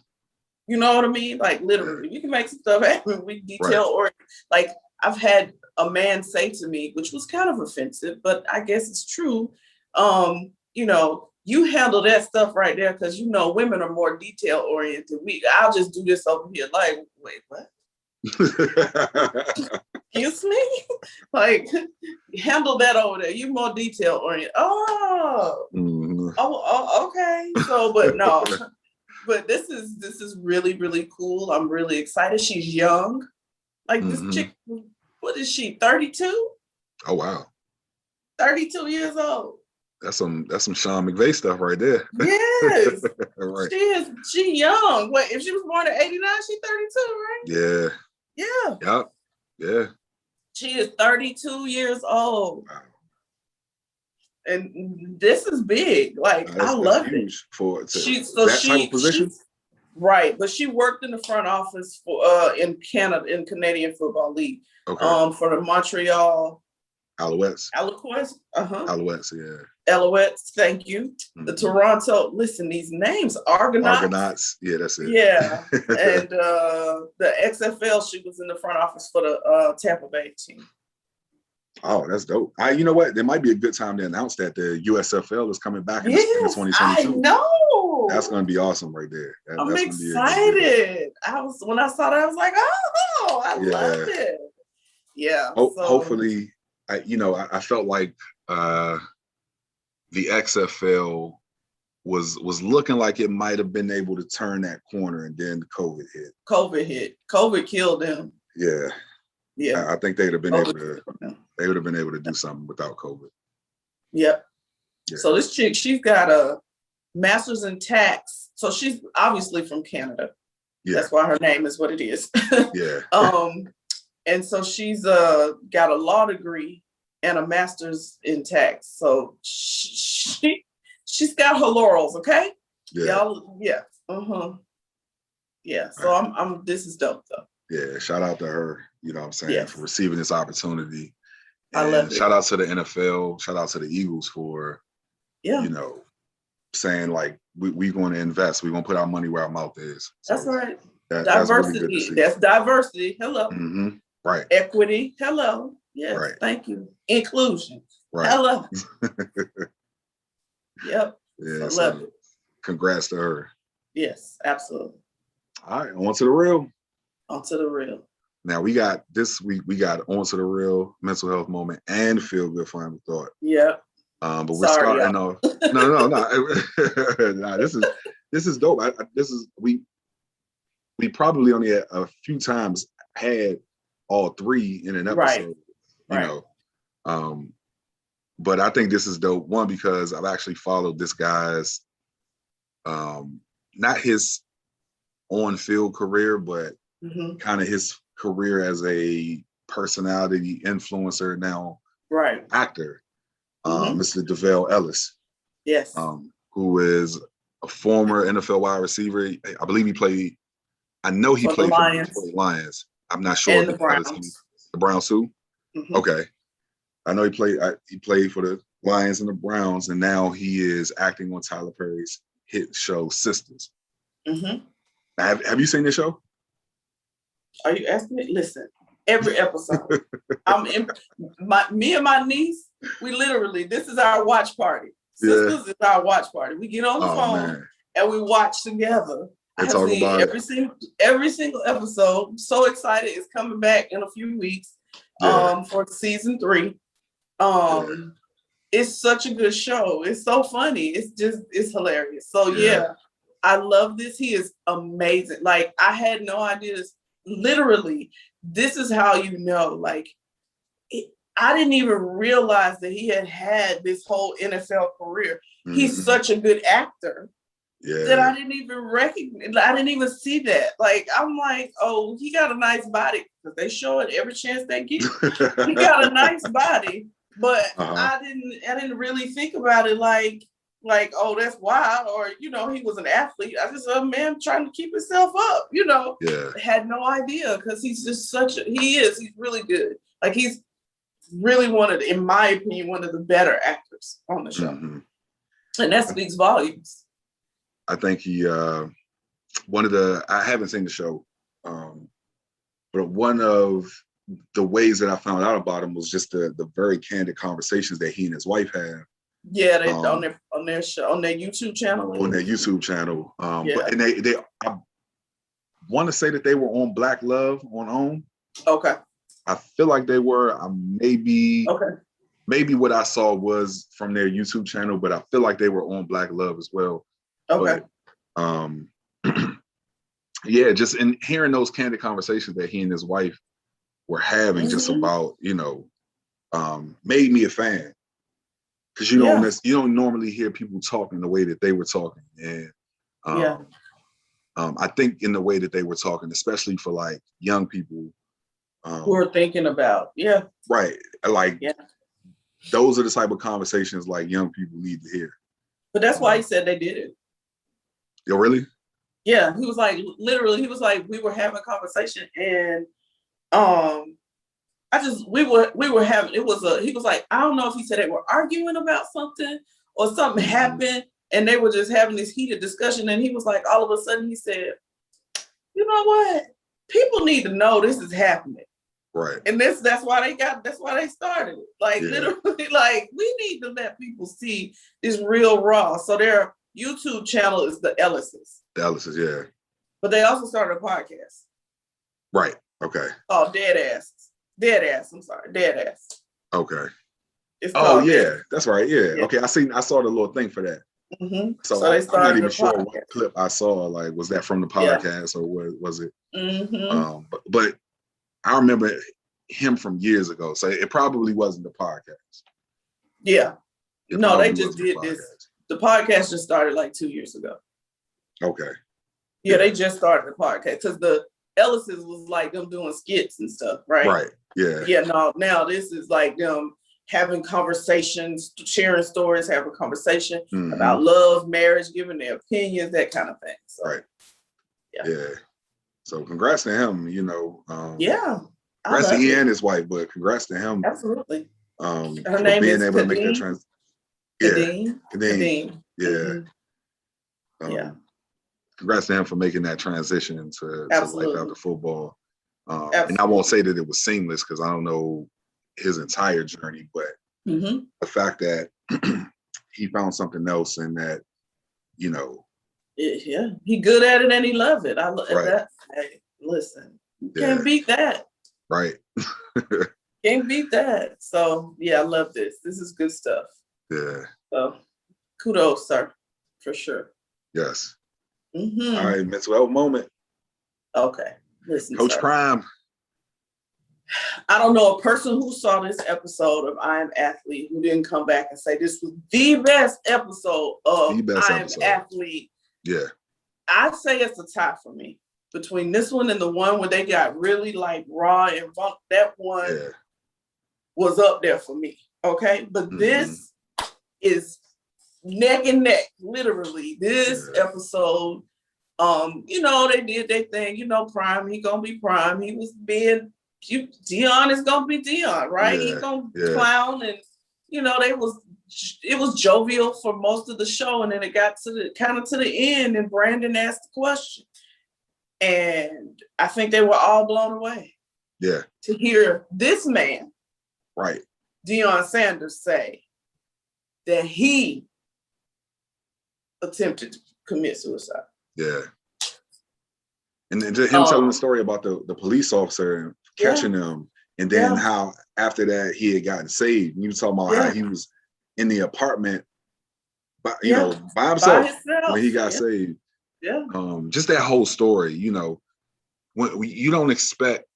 You know what I mean? Like, literally, we can make some stuff happen. We detail or like, I've had a man say to me, which was kind of offensive, but I guess it's true. You handle that stuff right there because women are more detail oriented. I'll just do this over here. Like, wait, what? Excuse me? Like, handle that over there. You more detail oriented. Oh, okay. So, but no. But this is really, really cool. I'm really excited. She's young. Like this chick, what is she, 32? Oh, wow. 32 years old. That's some Sean McVay stuff right there. Yes. Right. She young. Wait, if she was born in 89, she's 32, right? Yeah. Yeah. Yep. Yeah. She is 32 years old. Wow. And this is big. Like, I love it. That type of position? Right, but she worked in the front office for in Canada, in Canadian Football League. Okay. For the Montreal Alouettes. Alouettes, yeah. Alouettes, thank you. The Toronto, listen, these names, Argonauts. Yeah, that's it. Yeah, and the XFL, she was in the front office for the Tampa Bay team. Oh, that's dope. You know what? There might be a good time to announce that the USFL is coming back in 2022. I know. That's going to be awesome right there. I'm excited. When I saw that, I was like, oh, I love it. Yeah. Hopefully, I felt like the XFL was looking like it might have been able to turn that corner, and then COVID hit. COVID killed them. Yeah. Yeah. I think they'd have been able to. They would have been able to do something without COVID. Yep. Yeah. So this chick, she's got a master's in tax. So she's obviously from Canada. Yeah. That's why her name is what it is. Yeah. And so she's got a law degree and a master's in tax. So she's got her laurels, okay? Yeah. Y'all, yeah. Yeah. So I'm this is dope though. Yeah. Shout out to her, you know what I'm saying, Yes. for receiving this opportunity. I love it. Shout out to the NFL, shout out to the Eagles for, you know, saying like we going to invest, we're going to put our money where our mouth is. So that's right. diversity. That's, really that's diversity. Hello. Mm-hmm. Right. Equity. Hello. Yes. Right. Thank you. Inclusion. Right. Hello. Yep. Yeah. I love it. Congrats to her. Yes, absolutely. All right, on to the real. On to the real. Now we got this week. We got on to the real, mental health moment, and feel good final thought. Yeah. But we're starting off. No. Nah, this is dope. We probably only a few times had all three in an episode. You know, but I think this is dope. One, because I've actually followed this guy's, not his on-field career, but kind of his career as a personality influencer now, actor, Mr. Devale Ellis, yes, who is a former NFL wide receiver. I believe he played. I know he played for the Lions. I'm not sure. And the Browns. The Browns too. Okay, I know he played. He played for the Lions and the Browns, and now he is acting on Tyler Perry's hit show Sisters. Have you seen this show? Are you asking me? Listen, every episode. Me and my niece, we literally, this is our watch party. Sisters is our watch party. We get on the phone and we watch together. And talk about every single episode. I'm so excited. It's coming back in a few weeks for season 3. It's such a good show. It's so funny. It's hilarious. So I love this. He is amazing. Like, I had no idea. Literally, this is how you know. Like, I didn't even realize that he had this whole NFL career. He's such a good actor that I didn't even recognize. I didn't even see that. Like, I'm like, oh, he got a nice body, because they show it every chance they get. He got a nice body, but I didn't really think about it like, oh, that's wild, or, you know, he was an athlete. I just a man trying to keep himself up, you know. Had no idea, because he's just he's really good. Like, he's really in my opinion, one of the better actors on the show. And that speaks volumes. I think he I haven't seen the show, but one of the ways that I found out about him was just the very candid conversations that he and his wife had. Yeah, they on their show, on their YouTube channel. On their YouTube channel. But they I want to say that they were on Black Love on OWN. Okay. I feel like they were. Maybe what I saw was from their YouTube channel, but I feel like they were on Black Love as well. Okay. But, just in hearing those candid conversations that he and his wife were having just about, you know, made me a fan. Because you don't normally hear people talking the way that they were talking. And I think in the way that they were talking, especially for like young people who are thinking about, those are the type of conversations like young people need to hear. But that's why he said they did it. Oh, really? Yeah, he was like, literally, he was like, we were having a conversation, and we were having, he was like, I don't know if he said they were arguing about something or something happened, and they were just having this heated discussion, and he was like, all of a sudden he said, you know what? People need to know this is happening. Right. And that's why they started it. Like, literally, like, we need to let people see this real raw. So their YouTube channel is the Ellises. The Ellises, yeah. But they also started a podcast. Right. Okay. Oh, Dead Ass. I'm sorry. Dead Ass. Okay. Dead. That's right. Yeah. Okay. I saw the little thing for that. So they started, I'm not even sure what clip I saw. Like, was that from the podcast or what was it? But I remember him from years ago. So it probably wasn't the podcast. Yeah. It No, they probably just wasn't did the this. podcast. The podcast just started like 2 years ago. Okay. Yeah, they just started the podcast because the Ellis's was like them doing skits and stuff, right? Right. Yeah. Yeah, no, now this is like them having conversations, sharing stories, having conversation about love, marriage, giving their opinions, that kind of thing. So, right. Yeah. Yeah. So congrats to him, Yeah. Congrats to he and his wife, but congrats to him. Absolutely. Her Her name being is able to make that Kadeem. Yeah. Yeah. Congrats to him for making that transition to life after football. And I won't say that it was seamless because I don't know his entire journey, but the fact that he found something else and that, Yeah, he good at it and he loves it. I love that. Hey, listen, you can't beat that. Right. Can't beat that. So yeah, I love this. This is good stuff. Yeah. So kudos, sir, for sure. Yes. All right, mental health moment. Okay. Listen, Coach sir. Prime. I don't know a person who saw this episode of I Am Athlete who didn't come back and say this was the best episode of I Am Athlete. Yeah. I'd say it's a tie for me between this one and the one where they got really like raw and raw. That one was up there for me. Okay. But this is neck and neck, literally. This episode, they did their thing, Prime, he gonna be Prime. He was being Deion is gonna be Deion, right? He's gonna clown and it was jovial for most of the show, and then it got to the end, and Brandon asked the question. And I think they were all blown away. Yeah. To hear this man, right, Deion Sanders, say that he attempted to commit suicide. Yeah. And then him telling the story about the police officer catching him, and then how after that he had gotten saved. And you were talking about how he was in the apartment, by himself when he got saved. Yeah. Just that whole story, when you don't expect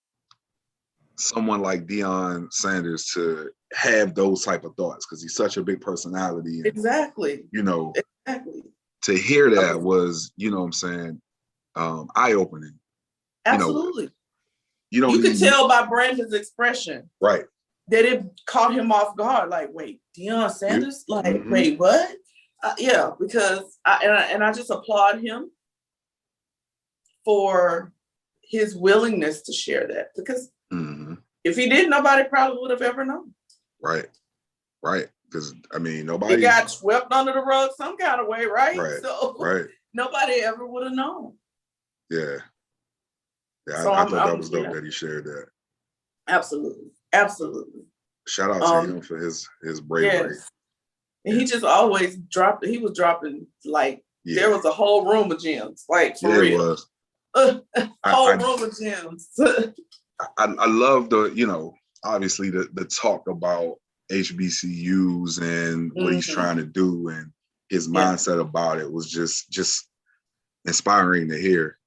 someone like Deion Sanders to have those type of thoughts because he's such a big personality. And, exactly. Exactly. To hear that was, eye-opening. Absolutely. You could tell by Brandon's expression. Right. That it caught him off guard. Like, wait, Deion Sanders? Like, wait, what? Because I just applaud him for his willingness to share that. Because if he did, nobody probably would have ever known. Right. Right. Because, nobody... It got swept under the rug some kind of way, right? So nobody ever would have known. Yeah. Yeah, so I thought that was dope that he shared that. Absolutely. Absolutely. Shout out to him for his bravery. Yes. And he just always dropped, he was dropping there was a whole room of gems, like for real. It was. Whole room of gems. I love the, obviously the talk about HBCUs and what he's trying to do and his mindset about it was just inspiring to hear.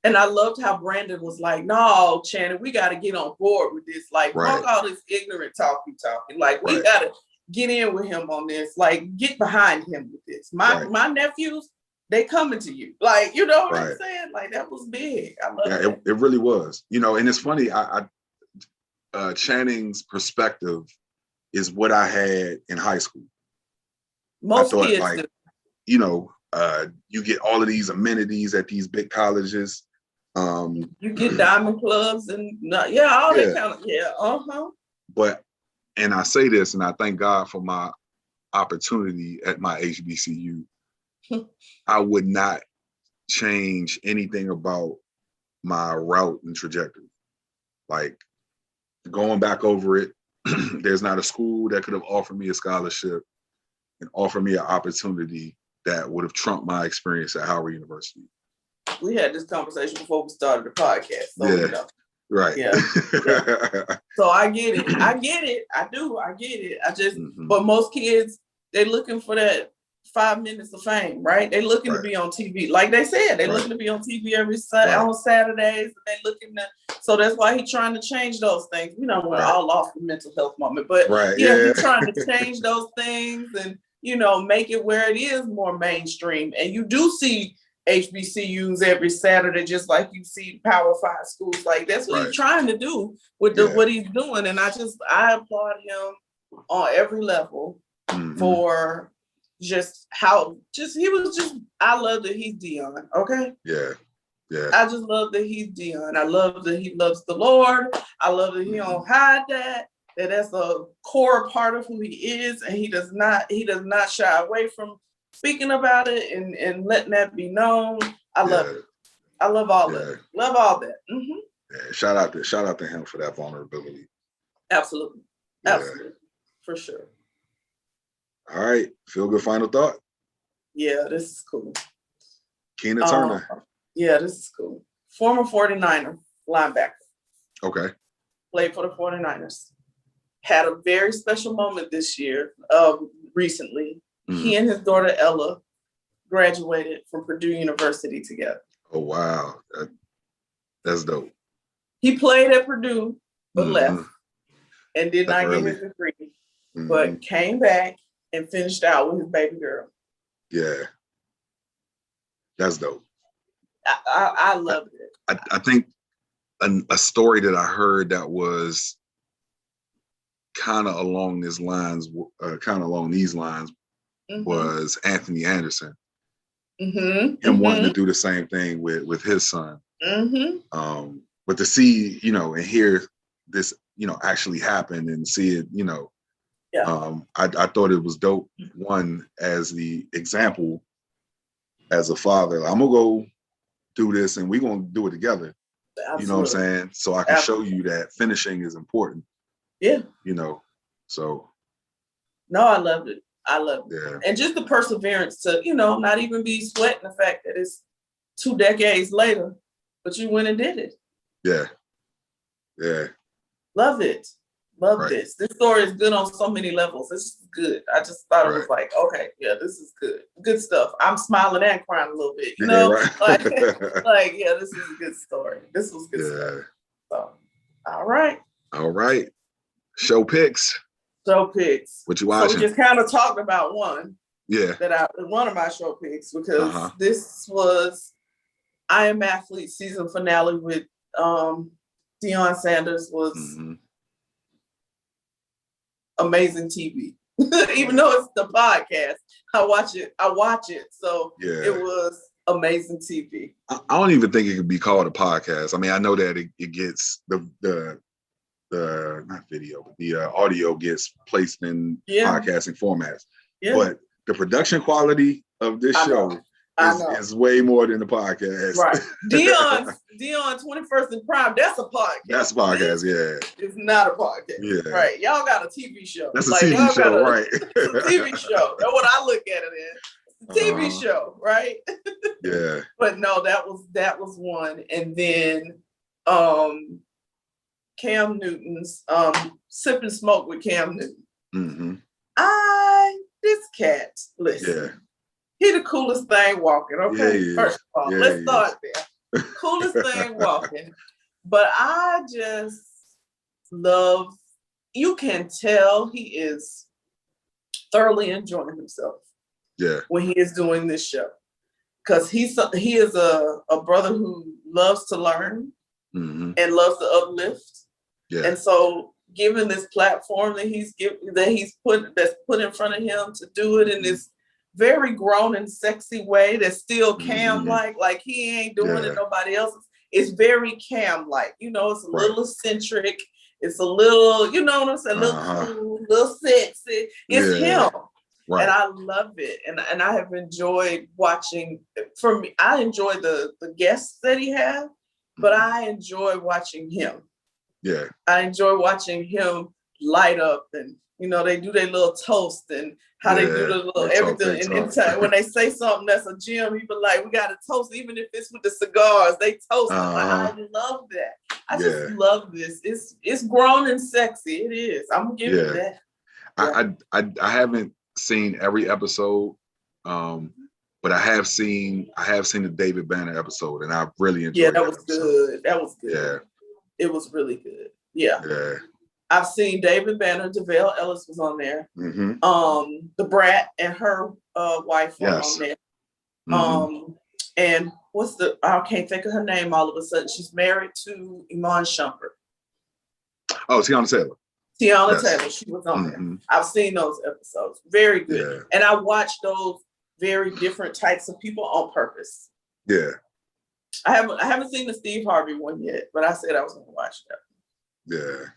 And I loved how Brandon was like, no, Channing, we got to get on board with this. Like, fuck all this ignorant talk you talking. Like, we got to get in with him on this. Like, get behind him with this. My nephews, they coming to you. Like, you know what I'm saying? Like, that was big. I love it. It really was. And it's funny, Channing's perspective is what I had in high school. Most kids do. You get all of these amenities at these big colleges. You get diamond clubs and all that kind of But, and I say this, and I thank God for my opportunity at my HBCU. I would not change anything about my route and trajectory. Like going back over it, there's not a school that could have offered me a scholarship and offered me an opportunity that would have trumped my experience at Howard University. We had this conversation before we started the podcast. So right. Yeah. So I get it. I do. I get it. I just, but most kids, they're looking for that 5 minutes of fame, right? They looking to be on TV. Like they said, they looking to be on TV on Saturdays. And they looking to, so that's why he's trying to change those things. We know we're all off the mental health moment, but he's trying to change those things and, you know, make it where it is more mainstream. And you do see HBCUs every Saturday, just like you see Power 5 schools. Like that's what he's trying to do with what he's doing. And I applaud him on every level for I love that he's Deion. Okay. Yeah. I just love that he's Deion. I love that he loves the Lord. I love that he don't hide that that's a core part of who he is. And he does not shy away from speaking about it and letting that be known. I love it. I love all of it. Love all that. Mm-hmm. Yeah. Shout out to him for that vulnerability. Absolutely. Absolutely. For sure. All right. Feel good final thought? Yeah, this is cool. Keena Turner. Yeah, this is cool. Former 49er linebacker. Okay. Played for the 49ers. Had a very special moment this year, recently. He and his daughter Ella graduated from Purdue University together. Oh, wow. That's dope. He played at Purdue, but left and did not get his degree, but came back and finished out with his baby girl. Yeah. That's dope. I loved it. I think a story that I heard that was kind of along these lines was Anthony Anderson. Him wanting to do the same thing with his son. But to see, you know, and hear this, you know, actually happen and see it, you know, I thought it was dope. One, as the example, as a father, I'm gonna go do this and we're gonna do it together. Absolutely. You know what I'm saying? So I can show you that finishing is important. Yeah. You know, so. No, I loved it. Yeah. And just the perseverance to, you know, not even be sweating the fact that it's 2 decades later, but you went and did it. Yeah. Yeah. Love it. Love this. This story is good on so many levels. This is good. I just thought it was like, okay, yeah, this is good. Good stuff. I'm smiling and crying a little bit, you know? Like, yeah, this is a good story. This was good stuff. So, all right. All right. Show picks. Show picks. What you watching? So we just kind of talked about one. Yeah. One of my show picks, because this was I Am Athlete season finale with Deion Sanders was amazing TV. Even though it's the podcast, I watch it. So it was amazing TV. I don't even think it could be called a podcast. I mean, I know that it gets the not video, but the audio gets placed in podcasting formats. Yeah. But the production quality of this show is way more than the podcast. Right. Deion 21st and Prime, that's a podcast. That's a podcast, It's not a podcast. Yeah. Right. Y'all got a TV show. That's a TV show, right. It's a TV show. That's what I look at it as. It's a TV show, right? Yeah. But no, that was one. And then Cam Newton's Sip and Smoke with Cam Newton. This cat, listen, he the coolest thing walking, okay? First of all, let's start there. Coolest thing walking. But I just love, you can tell he is thoroughly enjoying himself when he is doing this show. Because he is a brother who loves to learn and loves to uplift. Yeah. And so, given this platform that's put in front of him to do it in this very grown and sexy way that's still Cam-like he ain't doing it nobody else. It's very Cam-like, you know. It's a little eccentric. It's a little, you know what I'm saying, a little cool, a little sexy. It's him. Right. And I love it. And I have enjoyed watching. For me, I enjoy the guests that he has, but I enjoy watching him. Yeah, I enjoy watching him light up, and you know they do their little toast and how they do the little everything. And when they say something that's a gem, he be like, "We got to toast," even if it's with the cigars. They toast. I love that. I just love this. It's grown and sexy. It is. I'm gonna give you that. I haven't seen every episode, But I have seen the David Banner episode, and I really enjoyed. Yeah, that was good. That was good. Yeah, it was really good. Yeah. Yeah. I've seen David Banner, Devale Ellis was on there. Mm-hmm. The Brat and her wife were Yes. on there. Mm-hmm. And I can't think of her name all of a sudden. She's married to Iman Shumpert. Oh, Tiana Taylor. Tiana Taylor, she was on there. I've seen those episodes. Very good. Yeah. And I watched those very different types of people on purpose. Yeah. I haven't seen the Steve Harvey one yet, but I said I was going to watch that. Yeah.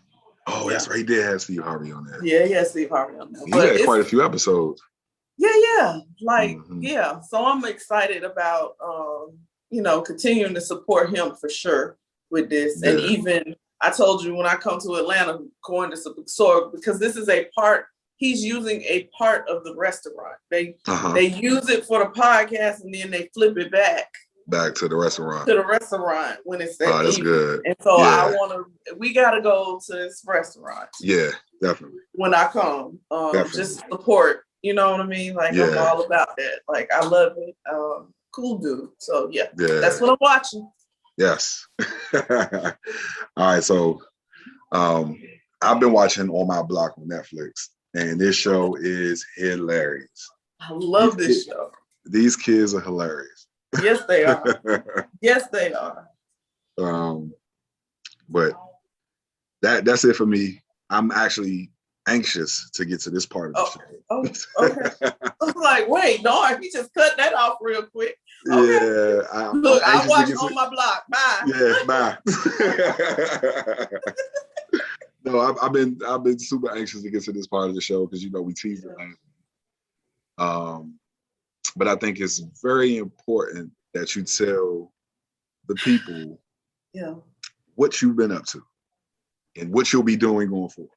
Oh, that's right. He did have Steve Harvey on there. Yeah, he had Steve Harvey on there. He had quite a few episodes. Yeah. Yeah. So I'm excited about, continuing to support him for sure with this. Yeah. And even, I told you when I come to Atlanta, going to support, because this is he's using a part of the restaurant. They use it for the podcast and then they flip it back to the restaurant. When it's that that's good. And so we gotta go to this restaurant. Yeah, definitely. When I come, just support, you know what I mean? Like I'm all about that. Like I love it. Cool dude. So yeah, that's what I'm watching. Yes. All right. So I've been watching On My Block on Netflix, and this show is hilarious. I love this show. These kids are hilarious. Yes, they are. Yes, they are. But that's it for me. I'm actually anxious to get to this part of the show. Oh, okay. I was like, wait, no, he just cut that off real quick. Okay. Yeah. I'll watch On My Block. Bye. Yeah, bye. No, I've been super anxious to get to this part of the show because we teased it last. But I think it's very important that you tell the people what you've been up to and what you'll be doing going forward.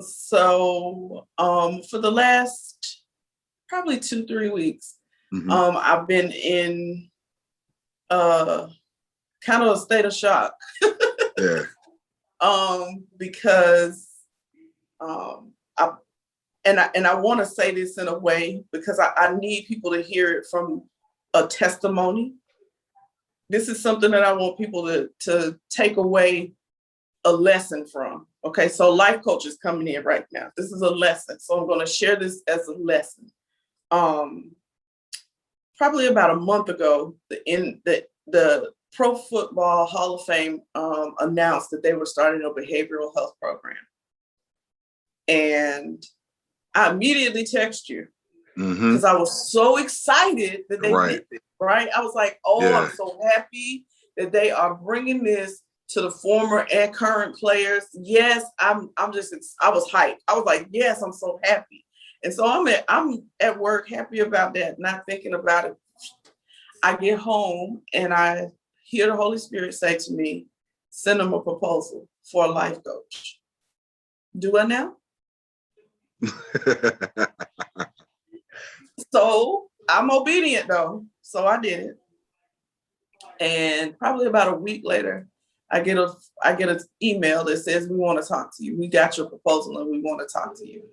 So for the last probably 2-3 weeks, I've been in kind of a state of shock. Yeah. Because I want to say this in a way because I need people to hear it from a testimony. This is something that I want people to take away a lesson from. Okay, so life coach is coming in right now. This is a lesson. So I'm going to share this as a lesson. Probably about a month ago, the Pro Football Hall of Fame announced that they were starting a behavioral health program. And I immediately texted you because I was so excited that they did it, right? I was like, I'm so happy that they are bringing this to the former and current players. Yes, I was hyped. I was like, yes, I'm so happy. And so I'm at work happy about that, not thinking about it. I get home and I hear the Holy Spirit say to me, send them a proposal for a life coach. Do I now? So I'm obedient though. So I did it. And probably about a week later, I get an email that says, we want to talk to you. We got your proposal and we want to talk to you.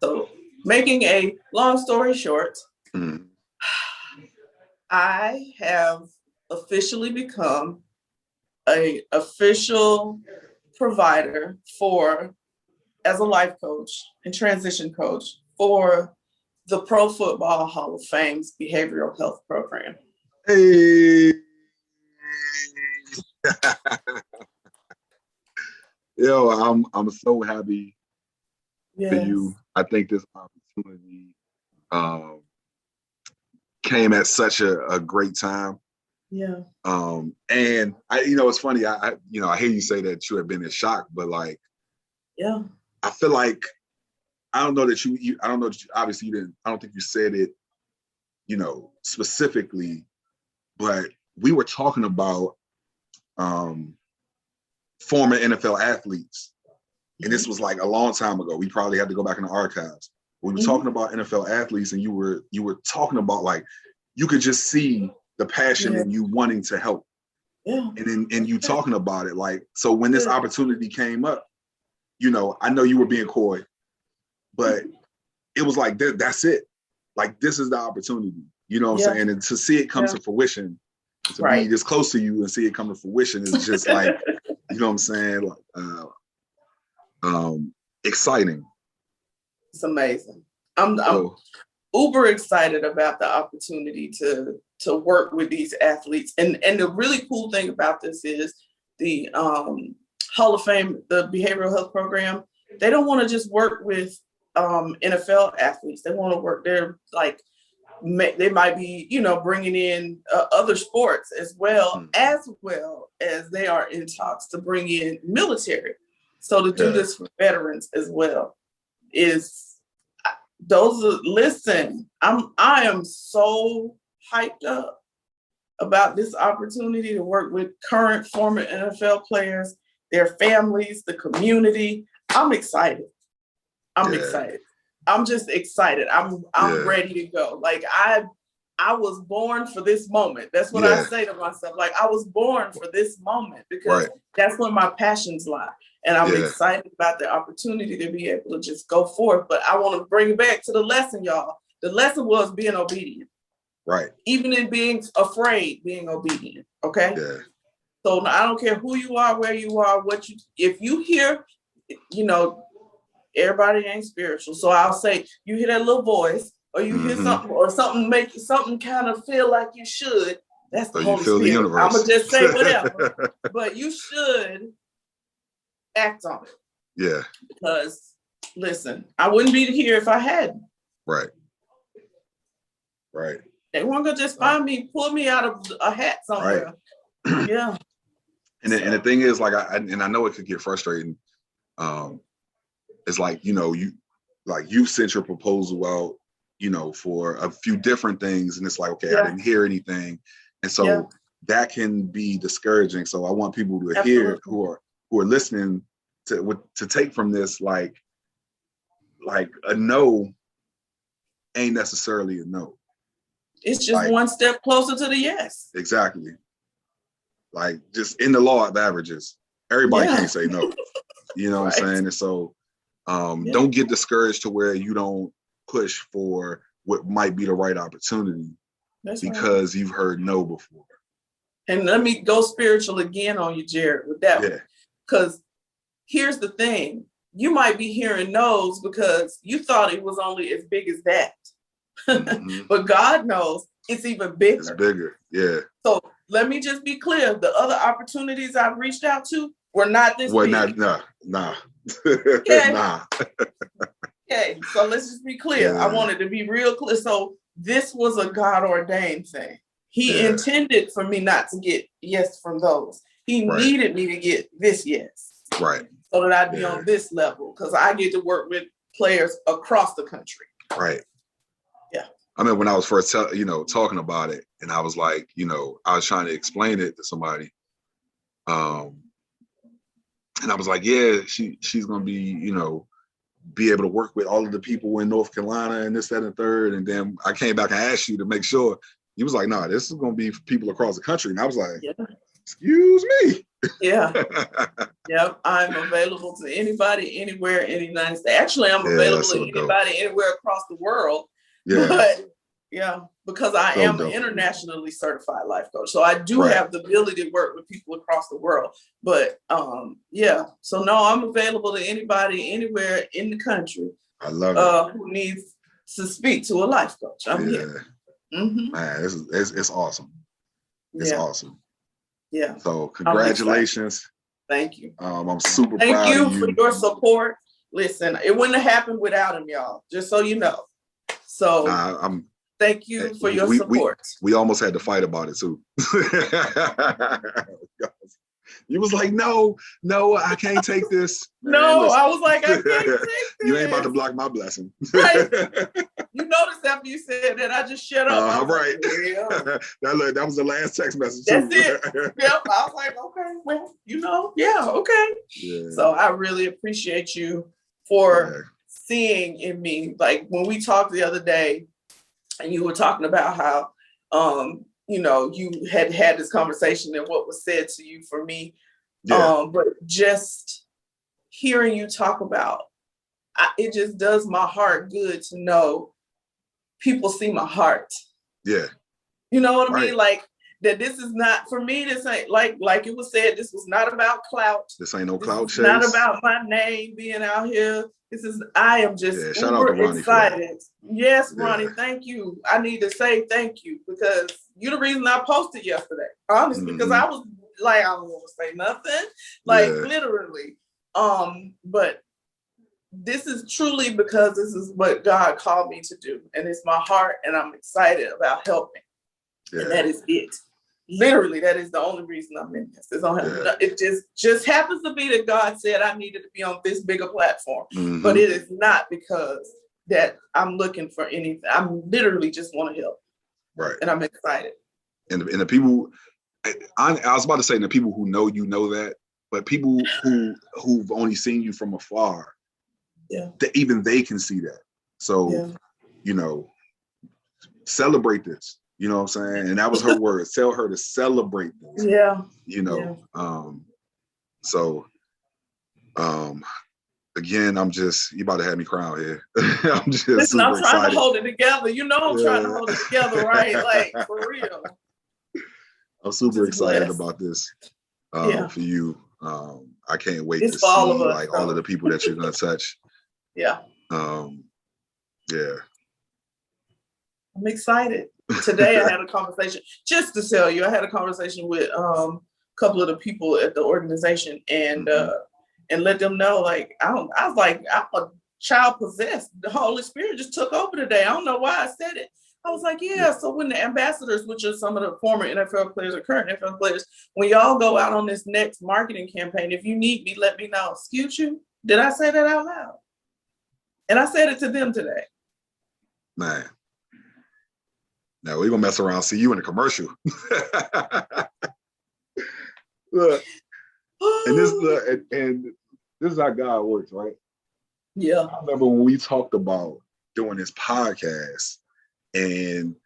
So making a long story short, I have officially become an official provider as a life coach and transition coach for the Pro Football Hall of Fame's behavioral health program. Hey. Yo, I'm so happy for you. I think this opportunity came at such a great time. Yeah. And it's funny. I hear you say that you have been in shock, but like, I feel like I don't know that you obviously you didn't. I don't think you said it, specifically, but we were talking about former NFL athletes, and this was like a long time ago. We probably had to go back in the archives. We were talking about NFL athletes, and you were talking about like you could just see the passion in you wanting to help, and you talking about it like so. When this opportunity came up, I know you were being coy, but it was like that's it. like this is the opportunity. You know what I'm saying? And to see it come to fruition, to be this close to you and see it come to fruition is just like, you know what I'm saying? Like, exciting. It's amazing. I'm uber excited about the opportunity to work with these athletes. And the really cool thing about this is the Hall of Fame, the behavioral health program, they don't want to just work with NFL athletes. They want to work there, like they might be, you know, bringing in other sports as well as they are in talks to bring in military. So to do this for veterans as well is listen, I am so hyped up about this opportunity to work with current, former NFL players, their families, the community. I'm excited. I'm excited. I'm just excited. I'm ready to go. Like I was born for this moment. That's what I say to myself. Like I was born for this moment because that's where my passions lie. And I'm excited about the opportunity to be able to just go forth. But I want to bring it back to the lesson, y'all. The lesson was being obedient. Right. Even in being afraid, being obedient. Okay. Yeah. So I don't care who you are, where you are, if you hear, you know, everybody ain't spiritual. So I'll say, you hear that little voice, or you hear something, or something make you something kind of feel like you should. That's the Holy Spirit. I'm gonna just say whatever, but you should act on it. Yeah. Because listen, I wouldn't be here if I hadn't. Right. Right. They weren't gonna just find me, pull me out of a hat somewhere. Right. Yeah. And the thing is, like, I know it could get frustrating. It's like, you know, you sent your proposal out, you know, for a few different things, and it's like, okay, I didn't hear anything, and so that can be discouraging. So I want people to hear who are listening to take from this, like a no ain't necessarily a no. It's just like, one step closer to the yes. Exactly. Like just in the law of averages, everybody can't say no. You know what I'm saying? And so don't get discouraged to where you don't push for what might be the right opportunity because you've heard no before. And let me go spiritual again on you, Jarrett, with that one. Because here's the thing. You might be hearing no's because you thought it was only as big as that. But God knows it's even bigger. It's bigger, yeah. So let me just be clear. The other opportunities I've reached out to were not this big. Nah. Okay. Nah. Okay, so let's just be clear. I wanted to be real clear. So this was a God ordained thing. He intended for me not to get yes from those. He needed me to get this yes. Right. So that I'd be on this level because I get to work with players across the country. Right. Yeah. I mean, when I was first, talking about it, and I was like, I was trying to explain it to somebody, and I was like, yeah, she's gonna be, be able to work with all of the people in North Carolina and this, that, and the third. And then I came back and asked you to make sure. You was like, nah, this is gonna be people across the country. And I was like, excuse me. Yeah. Yep. I'm available to anybody, anywhere in the United States. Actually, I'm available to anybody, anywhere across the world. Yeah. But because I am an internationally certified life coach. So I do have the ability to work with people across the world. But so no, I'm available to anybody, anywhere in the country. I love it. Who needs to speak to a life coach. I'm here. Mm-hmm. Man, it's awesome. It's awesome. Yeah. So congratulations. Thank you. I'm super proud of you. Thank you for your support. Listen, it wouldn't have happened without him, y'all. Just so you know. So thank you for your support. We almost had to fight about it too. You was like, no, I can't take this. No, I was like, I can't take this. You ain't about to block my blessing. Right. You noticed after you said that, I just shut up. Right. Like, that was the last text message. That's it. Yep. I was like, okay, well, okay. Yeah. So I really appreciate you for seeing in me. Like when we talked the other day, and you were talking about how, you had this conversation and what was said to you for me. Yeah. But just hearing you talk about, it just does my heart good to know people see my heart. Yeah. You know what I Right. mean? Like that this is not, for me, this ain't like it was said, this was not about clout. This ain't no This clout is chase. not about my name being out here. I am just Shout out to uber Ronnie excited. Yes, Yeah. Ronnie, thank you. I need to say thank you because you're the reason I posted yesterday, honestly, because I was like, I don't want to say nothing, like literally. But this is truly because this is what God called me to do, and it's my heart, and I'm excited about helping, and that is it. Literally, that is the only reason I'm in this. It just happens to be that God said I needed to be on this bigger platform, but it is not because that I'm looking for anything. I'm literally just want to help, right? And I'm excited. And the people, I was about to say, the people who know you know that, but people who've only seen you from afar, even they can see that. So, you know, celebrate this. You know what I'm saying? And that was her words. Tell her to celebrate this. Yeah. You know. So again, you about to have me crying here. I'm just Listen, super I'm trying excited. to hold it together. You know I'm trying to hold it together, right? Like for real. I'm super excited about this for you. I can't wait to see all of us, all of the people that you're gonna touch. Yeah. Yeah. I'm excited. Today I had a conversation, just to tell you, I had a conversation with a couple of the people at the organization and let them know, like, I was like, I'm a child possessed. The Holy Spirit just took over today. I don't know why I said it. I was like, so when the ambassadors, which are some of the former NFL players or current NFL players, when y'all go out on this next marketing campaign, if you need me, let me know. Excuse you? Did I say that out loud? And I said it to them today. Man. Now we're gonna mess around, see you in a commercial. Look, and this is how God works, right? Yeah. I remember when we talked about doing this podcast and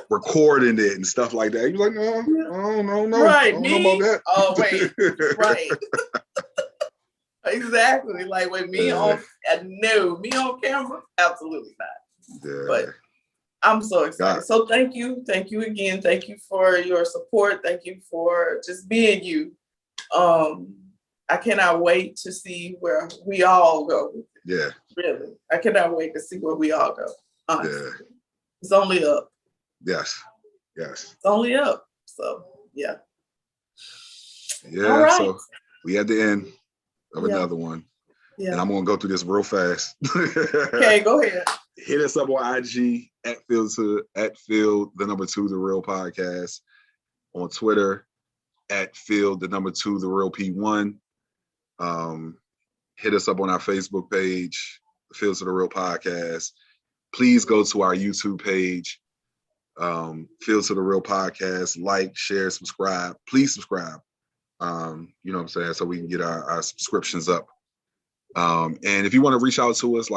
recording it and stuff like that. You was like, no. Right, I don't know about that. Oh, wait. Right. Exactly. Like with me on camera, absolutely not. Yeah. But I'm so excited. So thank you again. Thank you for your support. Thank you for just being you. I cannot wait to see where we all go. Yeah. Really. I cannot wait to see where we all go. Honestly. Yeah. It's only up. Yes. It's only up. So yeah. Yeah. All right. So we at the end of another one. Yeah. And I'm gonna go through this real fast. Okay, go ahead. Hit us up on IG at Field the Real Podcast. On Twitter at Field the Real P1. Hit us up on our Facebook page, Field to the Real Podcast. Please go to our YouTube page, Field to the Real Podcast. Like, share, subscribe. Please subscribe. You know what I'm saying? So we can get our subscriptions up. And if you want to reach out to us,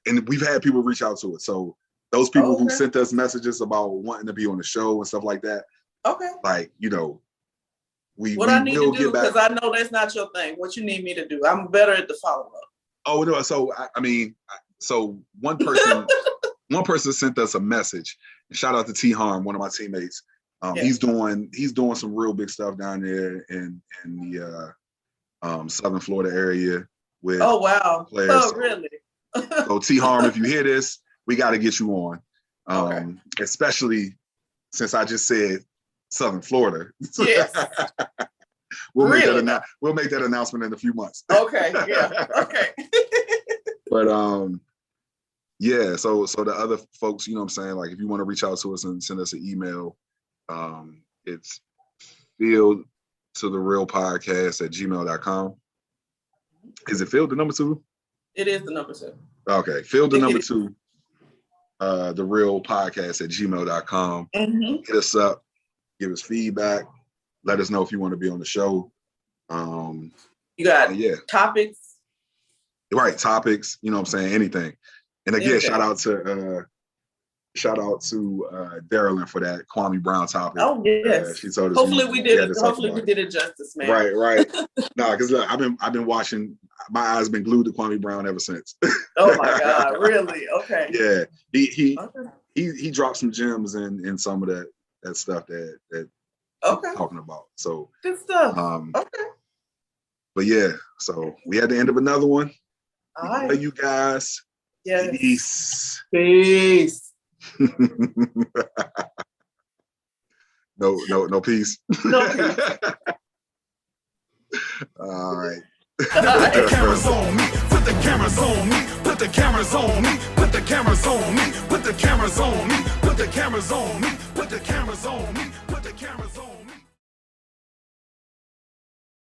and we've had people reach out to us. So those people who sent us messages about wanting to be on the show and stuff like that. Okay. What I need to do, because I know that's not your thing. What you need me to do? I'm better at the follow-up. Oh no! So so one person sent us a message. And shout out to T Harm, one of my teammates. He's doing some real big stuff down there in the Southern Florida area with players. Oh, really? So T Harm, if you hear this, we got to get you on. Especially since I just said Southern Florida. Yes. We'll make that announcement in a few months. Okay. Yeah. Okay. But so the other folks, you know what I'm saying, like if you want to reach out to us and send us an email, it's fieldtotherealpodcast@gmail.com. Is it Field the number 2? It is the number 2. Okay. Field the number 2, the real podcast@gmail.com. Hit us up, give us feedback, let us know if you want to be on the show. You got topics. Right, topics, you know what I'm saying, anything. And again, shout out to shout out to Darylyn for that Kwame Brown topic. Oh yes. She told us. Hopefully we did it justice, man. Right. No, because I've been watching. My eyes been glued to Kwame Brown ever since. Oh my God! Really? Okay. Yeah, he dropped some gems in some of that stuff that okay. talking about. So good stuff. Okay. But yeah, so we had the end of another one. All right. Love you guys. Yes. Peace. No peace. No peace. All right. Put the cameras on me, put the cameras on me, put the cameras on me, put the cameras on me, put the cameras on me, put the cameras on me, put the cameras on me, put the cameras on me.